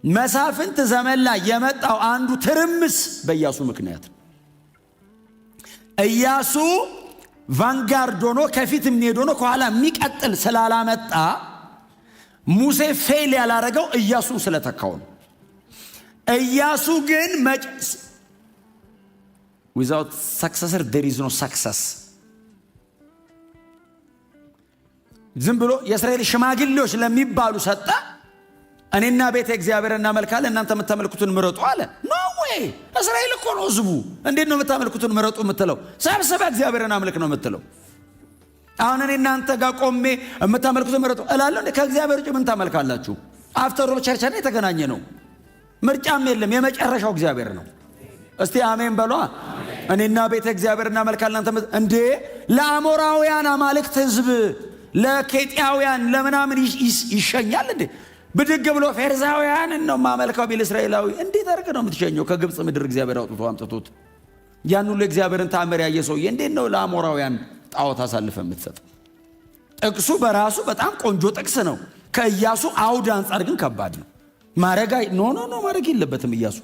መሳፍንት ዘመን ላይ የመጣው አንዱ ትርምስ በኢያሱ ምክንያት። ኢያሱ ቫንጋርድ ሆኖ ከፊት የሚሄድ ሆኖ ከኋላ የሚቀጥል ስላላመጣ ሙሴ ፌል ያላረገው ኢያሱን ስለተካው ነው። ኢያሱ ግን without successor there is no success። ዝም ብሎ የእስራኤል ሽማግሌዎች ለሚባሉ ሰጠ። እኔና ቤተ እግዚአብሔር እናመልካለን፣ እናንተ የምታመልኩትን ምረጡ አለ። ኖ ዌይ! እስራኤል እኮ ነው ህዝቡ። እንዴት ነው የምታመልኩትን ምረጡ የምትለው? ሰብስበ እግዚአብሔርን አምልክ ነው የምትለው። አሁን እኔ እናንተ ጋር ቆሜ የምታመልኩት ምረጡ እላለሁ እንዴ? ከእግዚአብሔር ውጭ ምን ታመልካላችሁ? አፍተር ኦል ቸርች የተገናኘ ነው። ምርጫም የለም። የመጨረሻው እግዚአብሔር ነው። እስቲ አሜን በሏ። እኔና ቤተ እግዚአብሔር እናመልካለን። እናንተ እንዴ ለአሞራውያን አማልክት ህዝብ፣ ለኬጢያውያን ለምናምን ይሸኛል እንዴ? ብድግ ብሎ ፌርዛውያንን ነው ማመልካው ቢል እስራኤላዊ እንዴት አድርገ ነው የምትሸኘው? ከግብፅ ምድር እግዚአብሔር አውጥቶ አምጥቶት ያን ሁሉ እግዚአብሔርን ተአምር ያየ ሰውዬ እንዴት ነው ለአሞራውያን ጣዖት አሳልፈ የምትሰጥ? ጥቅሱ በራሱ በጣም ቆንጆ ጥቅስ ነው። ከኢያሱ አውድ አንጻር ግን ከባድ ነው። ማረጋ ኖ ማረግ የለበትም። ኢያሱ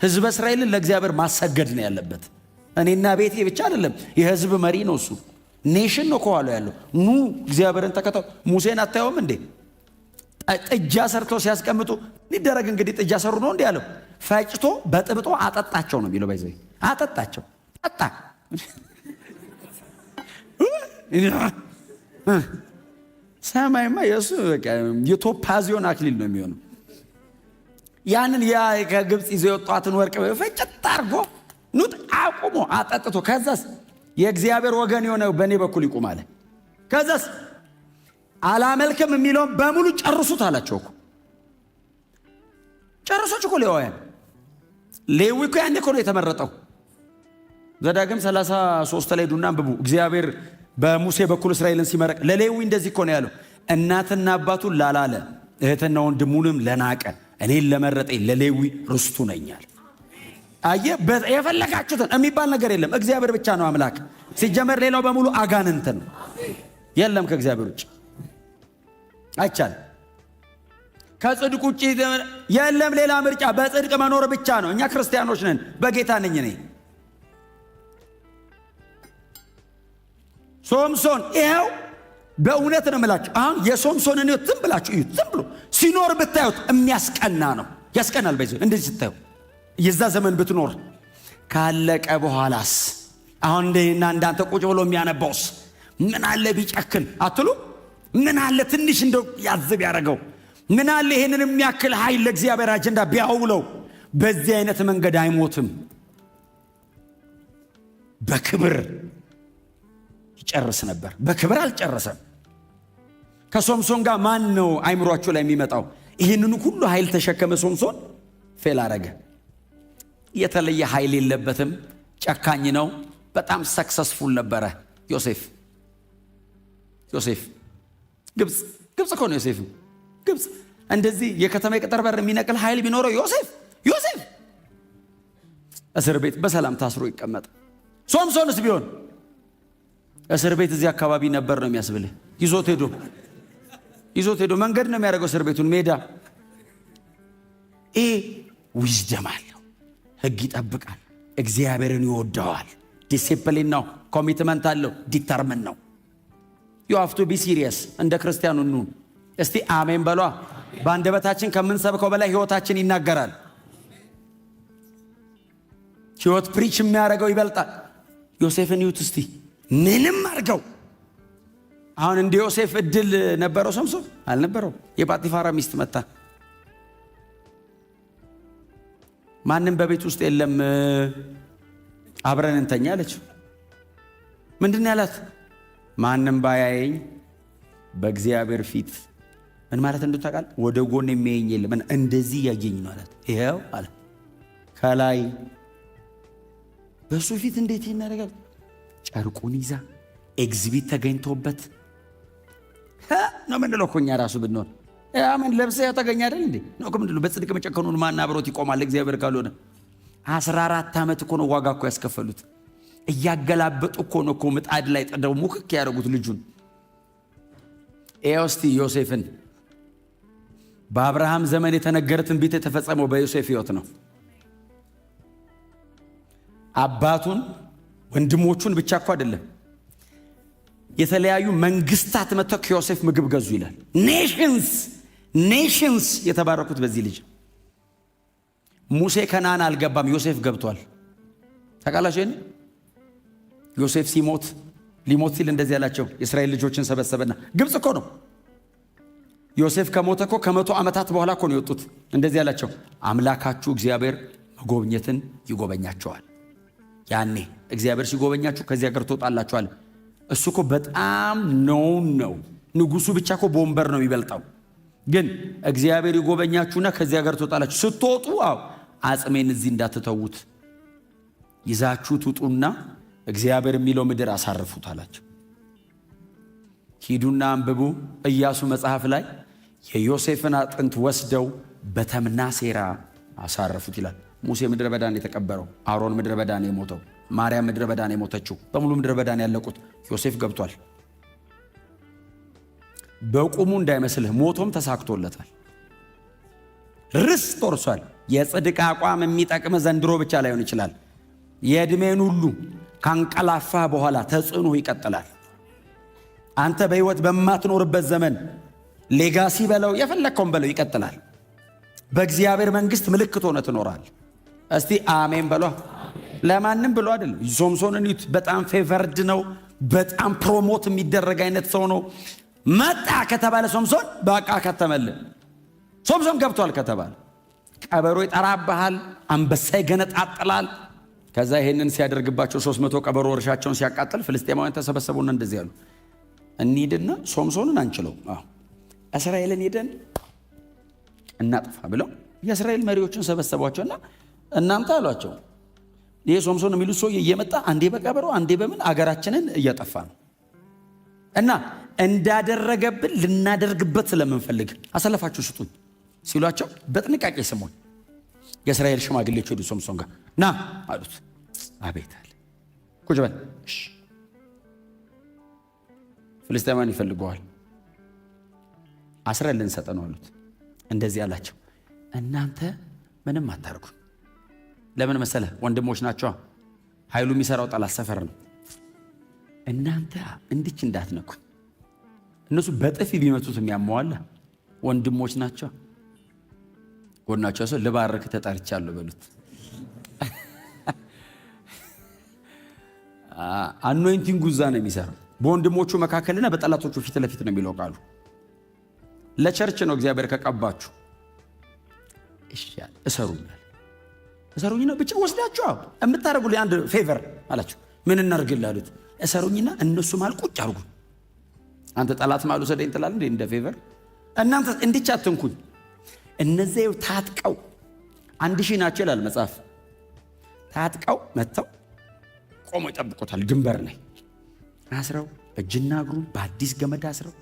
ህዝበ እስራኤልን ለእግዚአብሔር ማሰገድ ነው ያለበት። እኔና ቤቴ ብቻ አይደለም፣ የህዝብ መሪ ነው እሱ። ኔሽን ነው ከኋላ ያለው። ኑ እግዚአብሔርን ተከተሉ። ሙሴን አታየውም እንዴ? ጥጃ ሰርተው ሲያስቀምጡ ሊደረግ እንግዲህ ጥጃ ሰሩ ነው እንዴ ያለው? ፈጭቶ በጥብጦ አጠጣቸው ነው የሚለው። ባይዘይ አጠጣቸው። ጠጣ ሰማይማ የሱ በቃ የቶፓዚዮን አክሊል ነው የሚሆነው። ያንን ያ ከግብፅ ይዘው የወጣትን ወርቅ ፈጭት አድርጎ ኑጥ አቁሞ አጠጥቶ ከዛስ የእግዚአብሔር ወገን የሆነ በእኔ በኩል ይቁም አለ። ከዛስ አላመልክም የሚለውን በሙሉ ጨርሱት አላቸው እኮ። ጨርሶች እኮ ሌዋውያን። ሌዊ እኮ ያኔ እኮ ነው የተመረጠው። ዘዳግም 33 ላይ ዱና አንብቡ። እግዚአብሔር በሙሴ በኩል እስራኤልን ሲመረቅ ለሌዊ እንደዚህ እኮ ነው ያለው፣ እናትና አባቱን ላላለ እህትና ወንድሙንም ለናቀ እኔን ለመረጠኝ ለሌዊ ርስቱ ነኛል። አየ የፈለጋችሁትን የሚባል ነገር የለም። እግዚአብሔር ብቻ ነው አምላክ። ሲጀመር ሌላው በሙሉ አጋንንት ነው። የለም ከእግዚአብሔር ውጭ አይቻልም። ከጽድቅ ውጭ የለም ሌላ ምርጫ። በጽድቅ መኖር ብቻ ነው። እኛ ክርስቲያኖች ነን። በጌታ ነኝ እኔ። ሶምሶን ይኸው በእውነት ነው የምላችሁ። አሁን የሶምሶንን ሕይወት ዝም ብላችሁ እዩት። ዝም ብሎ ሲኖር ብታዩት የሚያስቀና ነው። ያስቀናል። በዚህ እንደዚህ ስታዩ የዛ ዘመን ብትኖር ካለቀ በኋላስ አሁን እንደና እንዳንተ ቁጭ ብሎ የሚያነባውስ ምን አለ ቢጨክን አትሉ? ምን አለ ትንሽ እንደው ያዝብ ያደረገው? ምን አለ ይሄንን የሚያክል ኃይል ለእግዚአብሔር አጀንዳ ቢያውለው? በዚህ አይነት መንገድ አይሞትም። በክብር ይጨርስ ነበር። በክብር አልጨረሰም። ከሶምሶን ጋር ማን ነው አይምሯቸው ላይ የሚመጣው? ይህንን ሁሉ ኃይል ተሸከመ። ሶምሶን ፌል አረገ። የተለየ ኃይል የለበትም። ጨካኝ ነው። በጣም ሰክሰስፉል ነበረ። ዮሴፍ ግብፅ እኮ ነው። ዮሴፍ ግብፅ እንደዚህ የከተማ የቅጥር በር የሚነቅል ኃይል ቢኖረው ዮሴፍ እስር ቤት በሰላም ታስሮ ይቀመጥ። ሶምሶንስ ቢሆን እስር ቤት እዚህ አካባቢ ነበር ነው የሚያስብልህ። ይዞት ሄዶ መንገድ ነው የሚያደርገው እስር ቤቱን ሜዳ። ይሄ ዊዝደም አለው። ህግ ይጠብቃል። እግዚአብሔርን ይወደዋል። ዲሲፕሊን ነው። ኮሚትመንት አለው። ዲተርምን ነው። ዩ ሃቭ ቱ ቢ ሲሪየስ። እንደ ክርስቲያኑ ኑ እስቲ አሜን በሏ። በአንደበታችን ከምንሰብከው በላይ ህይወታችን ይናገራል። ህይወት ፕሪች የሚያደርገው ይበልጣል። ዮሴፍን ይዩት እስቲ። ምንም አድርገው አሁን እንደ ዮሴፍ እድል ነበረው ሶምሶን? አልነበረው። የጳጢፋራ ሚስት መጣ። ማንም በቤት ውስጥ የለም፣ አብረን እንተኛ አለችው። ምንድን ያላት? ማንም ባያየኝ በእግዚአብሔር ፊት ምን ማለት እንደታውቃል? ወደ ጎን የሚያየኝ የለም፣ እንደዚህ ያየኝ ነው አላት። ይሄው አለ ከላይ በሱ ፊት እንዴት ይናደርጋል? ጨርቁን ይዛ ኤግዚቢት ተገኝቶበት ነው ምንድነው? እኛ ራሱ ብንሆን ምን ለብሰ ተገኘ አይደል እንዴ? ነው ምንድነው? በጽድቅ መጨከኑን ማን አብሮት ይቆማል? እግዚአብሔር ካልሆነ 14 ዓመት እኮ ነው ዋጋ እኮ ያስከፈሉት። እያገላበጡ እኮ ነው እኮ ምጣድ ላይ ጥደው ሙክክ ያደረጉት ልጁን። እስቲ ዮሴፍን በአብርሃም ዘመን የተነገረ ትንቢት የተፈጸመው በዮሴፍ ሕይወት ነው። አባቱን ወንድሞቹን ብቻ እኮ አይደለም፣ የተለያዩ መንግስታት መጥተው ከዮሴፍ ምግብ ገዙ ይላል። ኔሽንስ የተባረኩት በዚህ ልጅ። ሙሴ ከነዓን አልገባም፣ ዮሴፍ ገብቷል። ታውቃላችሁ? ዮሴፍ ሊሞት ሲል እንደዚህ ያላቸው የእስራኤል ልጆችን ሰበሰበና፣ ግብፅ እኮ ነው። ዮሴፍ ከሞተ እኮ ከ100 ዓመታት በኋላ እኮ ነው የወጡት። እንደዚህ ያላቸው፣ አምላካችሁ እግዚአብሔር መጎብኘትን ይጎበኛቸዋል። ያኔ እግዚአብሔር ሲጎበኛችሁ ከዚህ ሀገር ትወጣላችኋል። እሱ እኮ በጣም ነው ንጉሱ ብቻ እኮ በወንበር ነው የሚበልጠው። ግን እግዚአብሔር ይጎበኛችሁና ከዚያ ጋር ትወጣላችሁ። ስትወጡ አጽሜን እዚህ እንዳትተዉት ይዛችሁት ውጡና እግዚአብሔር የሚለው ምድር አሳርፉት አላቸው። ሂዱና አንብቡ። ኢያሱ መጽሐፍ ላይ የዮሴፍን አጥንት ወስደው በተምና ሴራ አሳረፉት ይላል። ሙሴ ምድረ በዳን የተቀበረው፣ አሮን ምድረ በዳን የሞተው፣ ማርያም ምድረ በዳን የሞተችው፣ በሙሉ ምድረ በዳን ያለቁት። ዮሴፍ ገብቷል። በቁሙ እንዳይመስልህ ሞቶም ተሳክቶለታል። ርስት ወርሷል። የጽድቅ አቋም የሚጠቅም ዘንድሮ ብቻ ላይሆን ይችላል። የዕድሜን ሁሉ ካንቀላፋ በኋላ ተጽዕኖ ይቀጥላል። አንተ በሕይወት በማትኖርበት ዘመን ሌጋሲ በለው የፈለግከውን በለው ይቀጥላል። በእግዚአብሔር መንግሥት ምልክት ሆነ ትኖራል። እስቲ አሜን በሏ። ለማንም ብሎ አይደለም። ሶምሶንን እዩት። በጣም ፌቨርድ ነው። በጣም ፕሮሞት የሚደረግ አይነት ሰው ነው። መጣ ከተባለ ሶምሶን በቃ ከተመልን። ሶምሶን ገብቷል ከተባለ ቀበሮ ይጠራብሃል፣ አንበሳ ይገነጣጥላል። ከዛ ይሄንን ሲያደርግባቸው 300 ቀበሮ እርሻቸውን ሲያቃጥል ፍልስጤማውያን ተሰበሰቡና እንደዚህ ያሉ እንሂድና ሶምሶንን አንችለው እስራኤልን ሄደን እናጥፋ ብለው የእስራኤል መሪዎችን ሰበሰቧቸውና እናንተ አሏቸው ይሄ ሶምሶን የሚሉት ሰው እየመጣ አንዴ በቀበሮ አንዴ በምን አገራችንን እያጠፋ ነው እና እንዳደረገብን ልናደርግበት ስለምንፈልግ አሰለፋችሁ ስጡኝ ሲሏቸው በጥንቃቄ ስሙኝ። የእስራኤል ሽማግሌዎች ሄዱ ሶምሶን ጋር ና አሉት። አቤት አለ። ቁጭ በል እሺ። ፍልስጤማውያን ይፈልገዋል። አስረን ልንሰጥ ነው አሉት። እንደዚህ አላቸው፣ እናንተ ምንም አታርጉ። ለምን መሰለህ? ወንድሞች ናቸው። ኃይሉ የሚሰራው ጠላት ሰፈር ነው። እናንተ እንድች እንዳትነኩ። እነሱ በጥፊ ቢመቱት የሚያመዋለ ወንድሞች ናቸው። ጎናቸው ሰው ልባርክ ተጠርቻለሁ በሉት። አኖይንቲንግ ጉዛ ነው የሚሰራው በወንድሞቹ መካከልና በጠላቶቹ ፊት ለፊት ነው የሚለው ቃሉ። ለቸርች ነው እግዚአብሔር ከቀባችሁ እሰሩኝና ብቻ ወስዳችሁ የምታደርጉልኝ አንድ ፌቨር አላችሁ። ምን እናርግልህ አሉት። እሰሩኝና እነሱ ማል ቁጭ አርጉ። አንተ ጠላት ማሉ ሰደኝ ትላለህ እንደ ፌቨር። እናንተ እንዲች አትንኩኝ። እነዚያው ታጥቀው 1000 ናቸው ይላል መጽሐፍ። ታጥቀው መጥተው ቆመው ይጠብቁታል ድንበር ላይ አስረው እጅና እግሩን በአዲስ ገመድ አስረው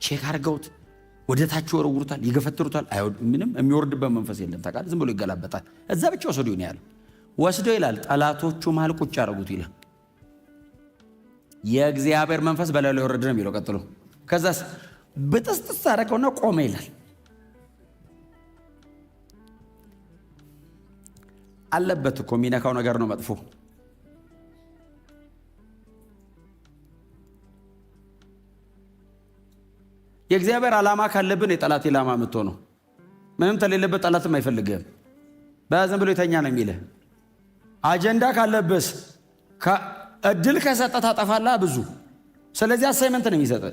ቼክ አድርገውት ወደ ታች ወረውሩታል፣ ይገፈትሩታል። ምንም የሚወርድበት መንፈስ የለም። ታውቃለህ፣ ዝም ብሎ ይገላበጣል። እዛ ብቻ ወሰዱ ነው ያለው። ወስደው ይላል ጠላቶቹ መሃል ቁጭ አደረጉት ይላል። የእግዚአብሔር መንፈስ በላዩ ላይ ወረደ ነው የሚለው ቀጥሎ። ከዛስ በጥስጥስ አደረገውና ቆመ ይላል። አለበት እኮ የሚነካው ነገር ነው መጥፎ። የእግዚአብሔር ዓላማ ካለብን የጠላት ዓላማ የምትሆነው ምንም ተሌለበት ጠላትም አይፈልግህም። በያዘን ብሎ የተኛ ነው የሚልህ። አጀንዳ ካለብስ እድል ከሰጠ ታጠፋላ ብዙ። ስለዚህ አሳይመንት ነው የሚሰጥ።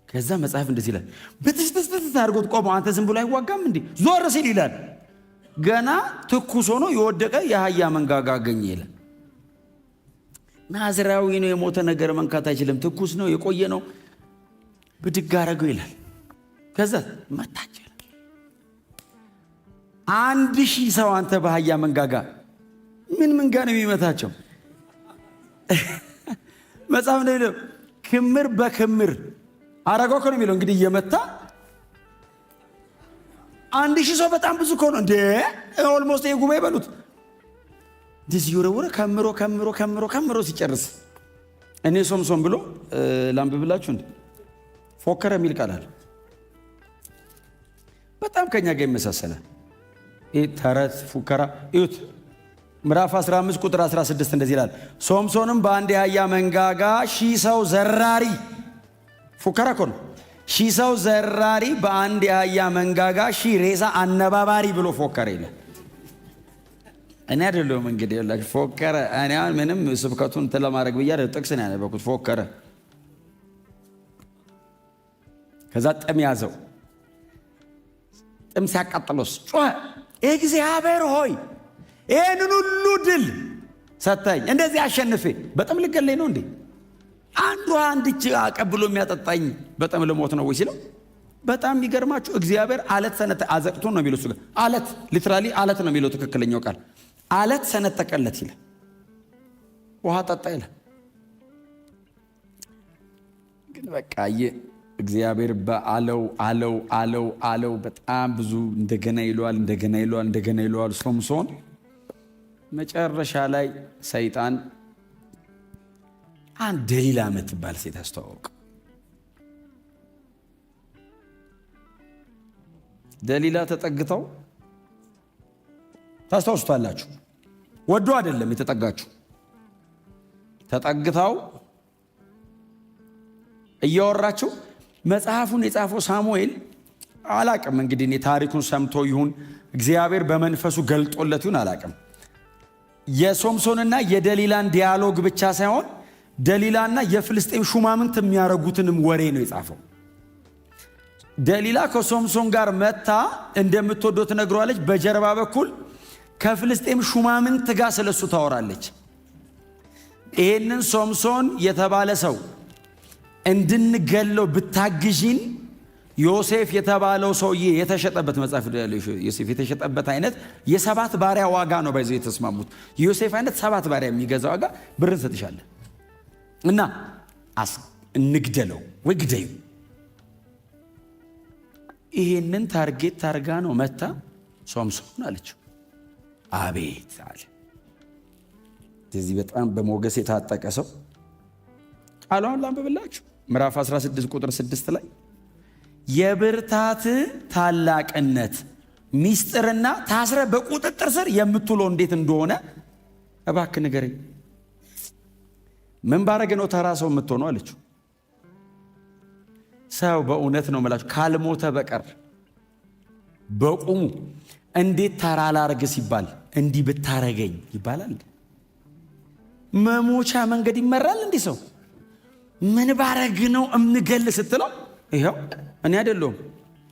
ከዛ መጽሐፍ እንደዚህ ይላል፣ በትስትስት አድርጎት ቆመው አንተ ዝም ብሎ አይዋጋም እንዴ? ዞር ሲል ይላል ገና ትኩስ ሆኖ የወደቀ የአህያ መንጋጋ አገኘ ይላል። ናዝራዊ ነው፣ የሞተ ነገር መንካት አይችልም። ትኩስ ነው፣ የቆየ ነው። ብድግ አደረገው ይላል። ከዛ መታቸው ይላል። 1000 ሰው አንተ በአህያ መንጋጋ ምን መንጋ ነው የሚመታቸው? መጽሐፍ ነው ክምር በክምር አረጋው ነው የሚለው። እንግዲህ እየመታ 1000 ሰው በጣም ብዙ ከሆነ እንዴ ኦልሞስት የጉባኤ በሉት እንደዚህ ይወረወረ ከምሮ ሲጨርስ እኔ ሶምሶን ብሎ ላንብብላችሁ እንዴ ፎከረ የሚል ቃል አለ። በጣም ከኛ ጋር ይመሳሰላል። ተረት ፉከራ እዩት። ምዕራፍ 15 ቁጥር 16 እንደዚህ ይላል፣ ሶምሶንም በአንድ የአህያ መንጋጋ 1000 ሰው ዘራሪ ፉከራ እኮ ነው። 1000 ሰው ዘራሪ በአንድ የአህያ መንጋጋ 1000 ሬሳ አነባባሪ ብሎ ፎከረ ይላል። እኔ አይደለሁም እንግዲህ ያላችሁ ፎከረ። እኔ ምንም ስብከቱን እንትን ለማድረግ ብዬ ጥቅስ ነው ያነበብኩት። ፎከረ ከዛ ጥም ያዘው። ጥም ሲያቃጥሎስ ጮኸ፣ እግዚአብሔር ሆይ ይህንን ሁሉ ድል ሰጠኝ፣ እንደዚህ አሸንፌ በጥም ልገለኝ ነው እንዴ? አንድ እጅ አቀብሎ የሚያጠጣኝ በጣም ለሞት ነው ወይ ሲለው፣ በጣም የሚገርማችሁ እግዚአብሔር አለት ሰነጠ አዘቅቶ ነው የሚለው። እሱ ጋር አለት ሊትራሊ አለት ነው የሚለው ትክክለኛው ቃል። አለት ሰነጠቀለት ይላል፣ ውሃ ጠጣ ይላል። ግን በቃ እግዚአብሔር በአለው በጣም ብዙ እንደገና ይለዋል ሶምሶን። መጨረሻ ላይ ሰይጣን አንድ ደሊላ የምትባል ሴት አስተዋወቀ። ደሊላ ተጠግተው ታስታውሱታላችሁ። ወዶ አይደለም የተጠጋችሁ፣ ተጠግተው እያወራችሁ መጽሐፉን የጻፈው ሳሙኤል አላቅም እንግዲህ እኔ ታሪኩን ሰምቶ ይሁን እግዚአብሔር በመንፈሱ ገልጦለት ይሁን አላቅም። የሶምሶንና የደሊላን ዲያሎግ ብቻ ሳይሆን ደሊላና የፍልስጤም ሹማምንት የሚያረጉትንም ወሬ ነው የጻፈው። ደሊላ ከሶምሶን ጋር መታ እንደምትወደው ትነግረዋለች። በጀርባ በኩል ከፍልስጤም ሹማምንት ጋር ስለሱ ታወራለች። ይሄንን ሶምሶን የተባለ ሰው እንድንገለው ብታግዢን፣ ዮሴፍ የተባለው ሰውዬ የተሸጠበት መጽሐፍ ዮሴፍ የተሸጠበት አይነት የ7 ባሪያ ዋጋ ነው ባይዘው የተስማሙት። ዮሴፍ አይነት 7 ባሪያ የሚገዛ ዋጋ ብርን ሰጥሻለን እና እንግደለው ወይ ግደዩ። ይሄንን ታርጌት ታርጋ ነው መታ ሶምሶን አለችው። አቤት አለ። ስለዚህ በጣም በሞገስ የታጠቀ ሰው ቃሏን ላንብብላችሁ። ምዕራፍ 16 ቁጥር 6 ላይ የብርታት ታላቅነት ሚስጥርና ታስረ በቁጥጥር ስር የምትውለው እንዴት እንደሆነ እባክህ ንገረኝ። ምን ባረገ ነው ተራ ሰው የምትሆነው አለችው። ሰው በእውነት ነው የምላችሁ ካልሞተ በቀር በቁሙ እንዴት ተራ ላርግ ሲባል እንዲህ ብታረገኝ ይባላል? መሞቻ መንገድ ይመራል እንዲህ ሰው ምን ባረግ ነው እምገል ስትለው ይሄው እኔ አይደለሁም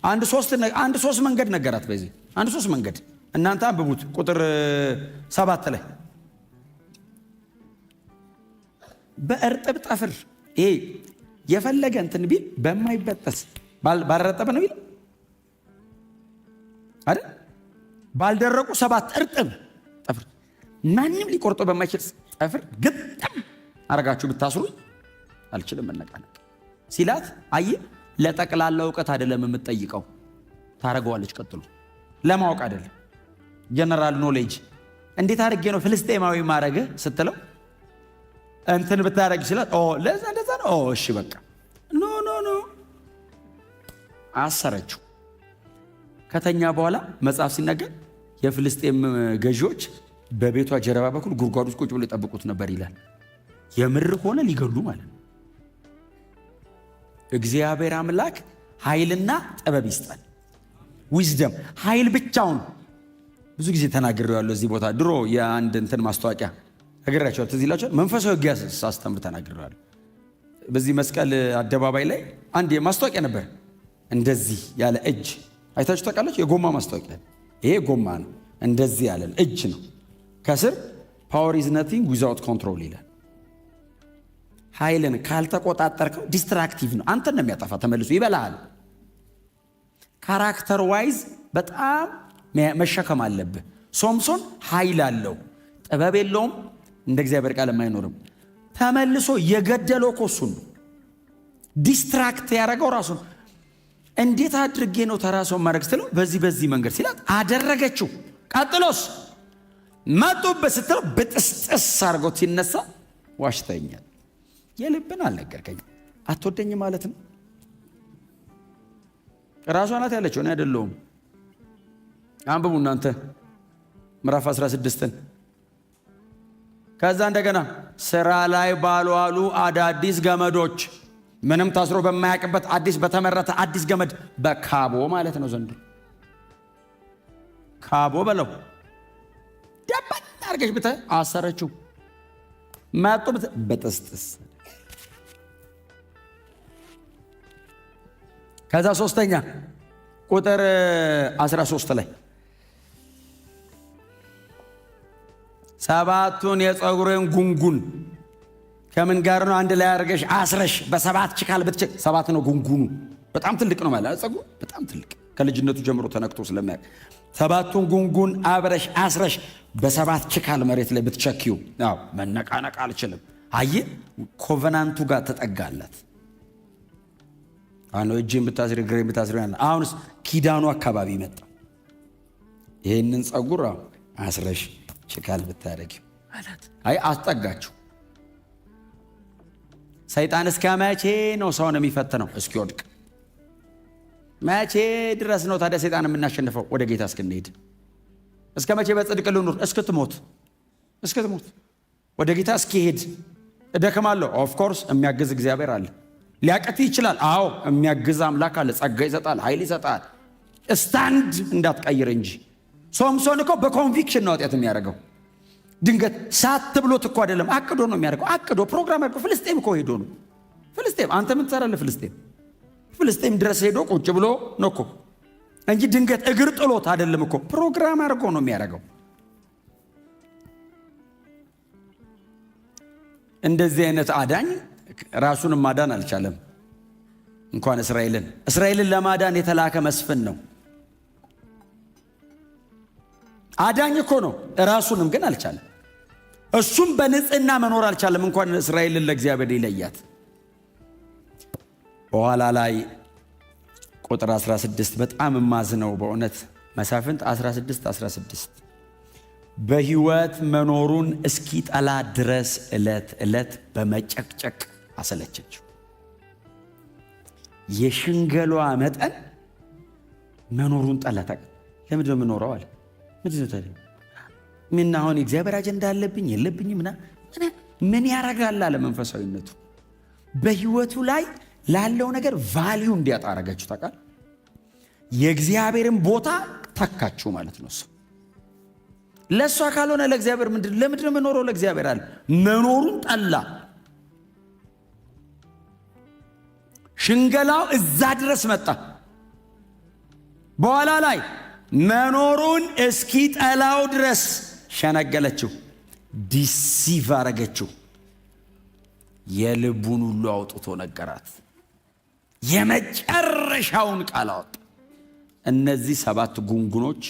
አንድ ሶስት መንገድ ነገራት። በዚህ አንድ 3 መንገድ እናንተ አንብቡት። ቁጥር 7 ላይ በእርጥብ ጠፍር ይሄ የፈለገ እንትን ቢል በማይበጠስ ባልረጠበ ነው ይል አይደል? ባልደረቁ 7 እርጥብ ጠፍር ማንም ሊቆርጠው በማይችል ጠፍር ግጥም አረጋችሁ ብታስሩኝ አልችልም መነቃነቅ ሲላት፣ አየ ለጠቅላላ እውቀት አይደለም የምትጠይቀው፣ ታረገዋለች። ቀጥሎ ለማወቅ አይደለም ጀነራል ኖሌጅ። እንዴት አድርጌ ነው ፍልስጤማዊ ማረገ ስትለው እንትን ብታረግ ይችላል። ለዛ እንደዛ ነው። እሺ በቃ ኖ አሰረችው። ከተኛ በኋላ መጽሐፍ ሲናገር የፍልስጤም ገዢዎች በቤቷ ጀርባ በኩል ጉድጓድ ውስጥ ቁጭ ብሎ ይጠብቁት ነበር ይላል። የምር ሆነ ሊገሉ ማለት ነው። እግዚአብሔር አምላክ ኃይልና ጥበብ ይስጣል። ዊዝደም ኃይል ብቻውን ብዙ ጊዜ ተናግሬዋለሁ እዚህ ቦታ። ድሮ የአንድ እንትን ማስታወቂያ እግራቸው ትዝ ይላችኋል። መንፈሳዊ ሕግ ሳስተምር ተናግሬዋለሁ። በዚህ መስቀል አደባባይ ላይ አንድ ማስታወቂያ ነበር። እንደዚህ ያለ እጅ አይታችሁ ታውቃላችሁ? የጎማ ማስታወቂያ። ይሄ ጎማ ነው፣ እንደዚህ ያለ እጅ ነው። ከስር ፓወር ኢዝ ነቲንግ ዊዛውት ኮንትሮል ይላል። ኃይልን ካልተቆጣጠርከው ዲስትራክቲቭ ነው፣ አንተን ነው የሚያጠፋ፣ ተመልሶ ይበላሃል። ካራክተር ዋይዝ በጣም መሸከም አለብህ። ሶምሶን ኃይል አለው፣ ጥበብ የለውም፣ እንደ እግዚአብሔር ቃል አይኖርም። ተመልሶ የገደለው እኮ እሱን ነው፣ ዲስትራክት ያደረገው ራሱን። እንዴት አድርጌ ነው ተራሶን ማድረግ ስትለው በዚህ መንገድ ሲላት አደረገችው። ቀጥሎስ መጡበት ስትለው በጥስጥስ አድርጎት ሲነሳ ዋሽተኛል፣ የልብን አልነገርከኝ፣ አትወደኝ ማለት ነው። ራሷ ናት ያለችው፣ እኔ አይደለሁም። አንብቡ እናንተ ምዕራፍ 16ን። ከዛ እንደገና ስራ ላይ ባልዋሉ አዳዲስ ገመዶች፣ ምንም ታስሮ በማያውቅበት አዲስ በተመረተ አዲስ ገመድ፣ በካቦ ማለት ነው ዘንድሮ ካቦ በለው ደበን አድርገሽ ብተ አሰረችው። መጡ በጥስጥስ። ከዛ 3ኛ ቁጥር 13 ላይ 7ቱን የፀጉሬን ጉንጉን ከምን ጋር ነው አንድ ላይ አድርገሽ አስረሽ በሰባት ችካል ብትችል፣ ሰባት ነው ጉንጉኑ፣ በጣም ትልቅ ነው ማለት ጸጉሩ በጣም ትልቅ ከልጅነቱ ጀምሮ ተነክቶ ስለሚያውቅ ሰባቱን ጉንጉን አብረሽ አስረሽ በሰባት ችካል መሬት ላይ ብትቸኪው፣ አዎ መነቃነቅ አልችልም። አየ ኮቨናንቱ ጋር ተጠጋላት። አሁን እጄን ብታስሪ እግሬን ብታስሪ፣ አሁንስ ኪዳኑ አካባቢ መጣ። ይሄንን ጸጉር አስረሽ ችካል ብታደርጊው አላት። አይ አስጠጋችሁ። ሰይጣን እስከ መቼ ነው ሰውን የሚፈትነው? እስኪወድቅ መቼ ድረስ ነው ታዲያ ሰይጣን የምናሸንፈው? ወደ ጌታ እስክንሄድ። እስከ መቼ በጽድቅ ልኑር? እስክትሞት ወደ ጌታ እስኪሄድ። እደክማለሁ። ኦፍ ኮርስ የሚያግዝ እግዚአብሔር አለ። ሊያቀት ይችላል። አዎ የሚያግዝ አምላክ አለ። ጸጋ ይሰጣል፣ ኃይል ይሰጣል። ስታንድ እንዳትቀይር እንጂ። ሶምሶን እኮ በኮንቪክሽን ነው ኃጢአት የሚያደርገው። ድንገት ሳት ብሎት እኮ አይደለም፣ አቅዶ ነው የሚያደርገው። አቅዶ ፕሮግራም አድርጎ። ፍልስጤም እኮ ሄዶ ነው። ፍልስጤም አንተ ምን ትሰራለህ? ፍልስጤም ድረስ ሄዶ ቁጭ ብሎ ነው እኮ እንጂ ድንገት እግር ጥሎት አይደለም እኮ። ፕሮግራም አድርጎ ነው የሚያደርገው። እንደዚህ አይነት አዳኝ ራሱንም ማዳን አልቻለም፣ እንኳን እስራኤልን ለማዳን የተላከ መስፍን ነው። አዳኝ እኮ ነው፣ ራሱንም ግን አልቻለም። እሱም በንጽህና መኖር አልቻለም፣ እንኳን እስራኤልን ለእግዚአብሔር ይለያት። በኋላ ላይ ቁጥር 16 በጣም የማዝነው በእውነት መሳፍንት 16 በሕይወት መኖሩን እስኪጠላ ድረስ ዕለት ዕለት በመጨቅጨቅ አሰለቸችው። የሽንገሏ መጠን መኖሩን ጠላታ። ለምንድን ነው የምኖረው አለ። ምንድን ነው ታዲያ? ምን አሁን የእግዚአብሔር አጀንዳ አለብኝ የለብኝም? ምን ያረጋል አለ መንፈሳዊነቱ። በሕይወቱ ላይ ላለው ነገር ቫልዩ እንዲያጣ አረጋችሁ። ታውቃል? የእግዚአብሔርን ቦታ ተካችሁ ማለት ነው። እሱ ለእሷ ካልሆነ ለእግዚአብሔር ለምንድን ነው የምኖረው? ለእግዚአብሔር አለ። መኖሩን ጠላ። ሽንገላው እዛ ድረስ መጣ። በኋላ ላይ መኖሩን እስኪጠላው ድረስ ሸነገለችው፣ ዲሲቭ አረገችው። የልቡን ሁሉ አውጥቶ ነገራት። የመጨረሻውን ቃል አወጣ። እነዚህ 7 ጉንጉኖች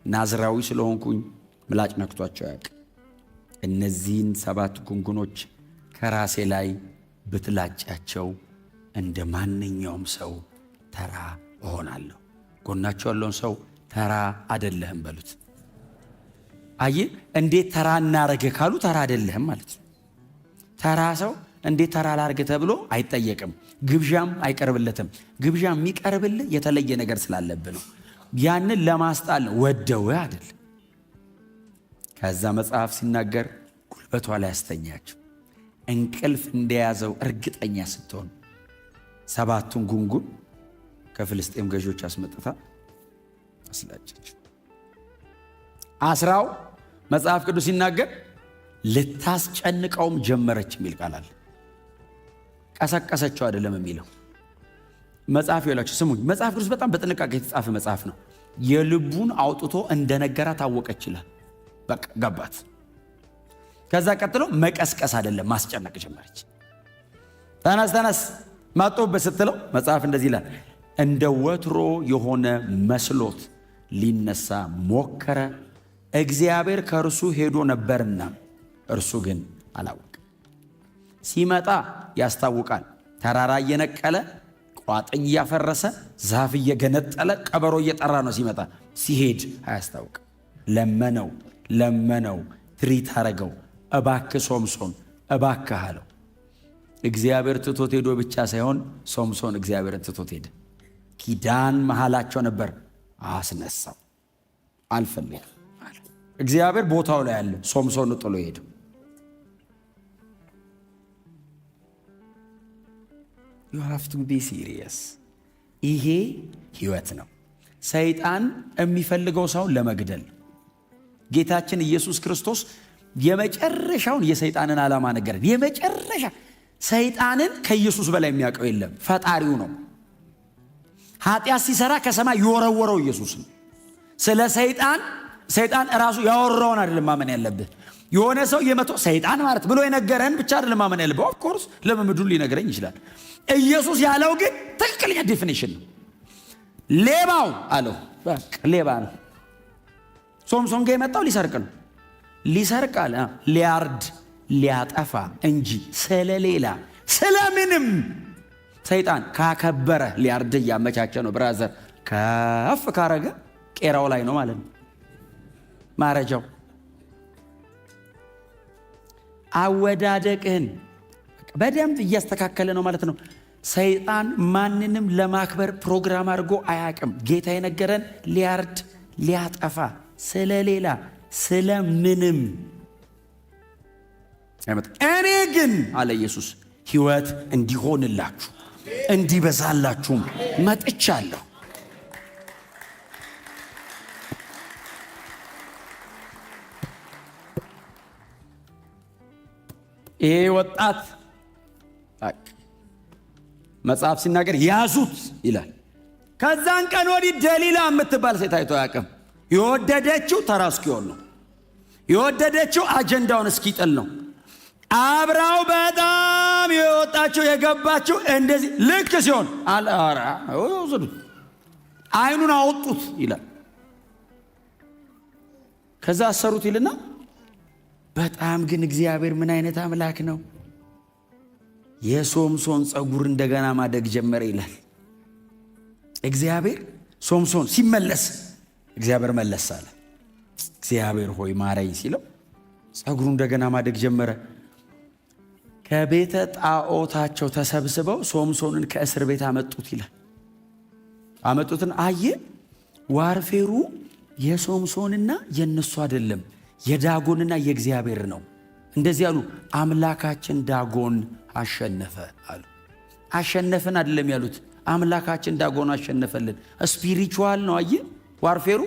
ናዝራዊ ስለሆንኩኝ ምላጭ ነክቷቸው ያውቅ። እነዚህን 7 ጉንጉኖች ከራሴ ላይ ብትላጫቸው እንደ ማንኛውም ሰው ተራ እሆናለሁ። ጎናቸው ያለውን ሰው ተራ አይደለህም በሉት። አይ እንዴት ተራ እናረገ ካሉ ተራ አይደለህም ማለት ነው። ተራ ሰው እንዴት ተራ ላርገ ተብሎ አይጠየቅም። ግብዣም አይቀርብለትም። ግብዣ የሚቀርብልህ የተለየ ነገር ስላለብህ ነው። ያንን ለማስጣል ወደው አይደል። ከዛ መጽሐፍ ሲናገር ጉልበቷ ላይ ያስተኛቸው። እንቅልፍ እንደያዘው እርግጠኛ ስትሆን 7ቱን ጉንጉን ከፍልስጤም ገዦች አስመጥታ አስላጨች። አስራው መጽሐፍ ቅዱስ ሲናገር ልታስጨንቀውም ጀመረች የሚል ቃል አለ። ቀሰቀሰችው አይደለም የሚለው መጽሐፍ ይላችሁ ስሙኝ። መጽሐፍ ቅዱስ በጣም በጥንቃቄ የተጻፈ መጽሐፍ ነው። የልቡን አውጥቶ እንደነገራ ታወቀች ይላል። በቃ ገባት። ከዛ ቀጥሎ መቀስቀስ አይደለም ማስጨነቅ ጀመረች። ተነስ ማጦበት ስትለው መጽሐፍ እንደዚህ ይላል፣ እንደ ወትሮ የሆነ መስሎት ሊነሳ ሞከረ። እግዚአብሔር ከእርሱ ሄዶ ነበርና እርሱ ግን አላወቀም። ሲመጣ ያስታውቃል። ተራራ እየነቀለ ቋጥኝ እያፈረሰ ዛፍ እየገነጠለ ቀበሮ እየጠራ ነው ሲመጣ። ሲሄድ አያስታውቅም። ለመነው፣ ትሪት አረገው። እባክህ ሶምሶን እባክህ አለው። እግዚአብሔር ትቶት ሄዶ ብቻ ሳይሆን ሶምሶን እግዚአብሔርን ትቶት ሄደ። ኪዳን መሃላቸው ነበር፣ አስነሳው። አልፈልግም አለ። እግዚአብሔር ቦታው ላይ አለ፣ ሶምሶን ጥሎ ሄደ። you have to be serious። ይሄ ህይወት ነው። ሰይጣን የሚፈልገው ሰውን ለመግደል። ጌታችን ኢየሱስ ክርስቶስ የመጨረሻውን የሰይጣንን ዓላማ ነገረን። የመጨረሻ ሰይጣንን ከኢየሱስ በላይ የሚያውቀው የለም፣ ፈጣሪው ነው። ኃጢአት ሲሰራ ከሰማይ የወረወረው ኢየሱስ ነው። ስለ ሰይጣን ራሱ ያወራውን አይደለም ማመን ያለብህ። የሆነ ሰው የመቶ ሰይጣን ማለት ብሎ የነገረን ብቻ አይደለም ማመን ያለብህ። ኦፍ ኮርስ ለምምዱን ሊነግረኝ ይችላል። ኢየሱስ ያለው ግን ትክክለኛ ዴፊኒሽን ነው። ሌባው አለው በቃ ሌባ ነው። ሶምሶን ጋር የመጣው ሊሰርቅ ነው። ሊሰርቅ አለ ሊያርድ ሊያጠፋ እንጂ ስለሌላ ስለምንም። ሰይጣን ካከበረ ሊያርድ እያመቻቸ ነው። ብራዘር ከፍ ካረገ ቄራው ላይ ነው ማለት ነው ማረጃው። አወዳደቅህን በደንብ እያስተካከለ ነው ማለት ነው። ሰይጣን ማንንም ለማክበር ፕሮግራም አድርጎ አያቅም። ጌታ የነገረን ሊያርድ ሊያጠፋ ስለሌላ ስለምንም። እኔ ግን አለ ኢየሱስ ሕይወት እንዲሆንላችሁ እንዲበዛላችሁም መጥቻለሁ። ይሄ ወጣት መጽሐፍ ሲናገር ያዙት ይላል። ከዛን ቀን ወዲህ ደሊላ የምትባል ሴት አይቶ አያውቅም። የወደደችው ተራ እስኪሆን ነው። የወደደችው አጀንዳውን እስኪጥል ነው። አብራው በጣም የወጣችው የገባችው እንደዚህ ልክ ሲሆን አላራ ወሰዱት፣ አይኑን አወጡት ይላል። ከዛ አሰሩት ይልና በጣም ግን እግዚአብሔር ምን አይነት አምላክ ነው! የሶምሶን ጸጉር እንደገና ማደግ ጀመረ ይላል። እግዚአብሔር ሶምሶን ሲመለስ እግዚአብሔር መለስ አለ። እግዚአብሔር ሆይ ማረኝ ሲለው ጸጉሩ እንደገና ማደግ ጀመረ። ከቤተ ጣዖታቸው ተሰብስበው ሶምሶንን ከእስር ቤት አመጡት ይላል። አመጡትን አየ። ዋርፌሩ የሶምሶንና የነሱ አይደለም የዳጎንና የእግዚአብሔር ነው። እንደዚህ አሉ፣ አምላካችን ዳጎን አሸነፈ አሉ። አሸነፈን አይደለም ያሉት፣ አምላካችን ዳጎን አሸነፈልን። ስፒሪቹዋል ነው። አየ ዋርፌሩ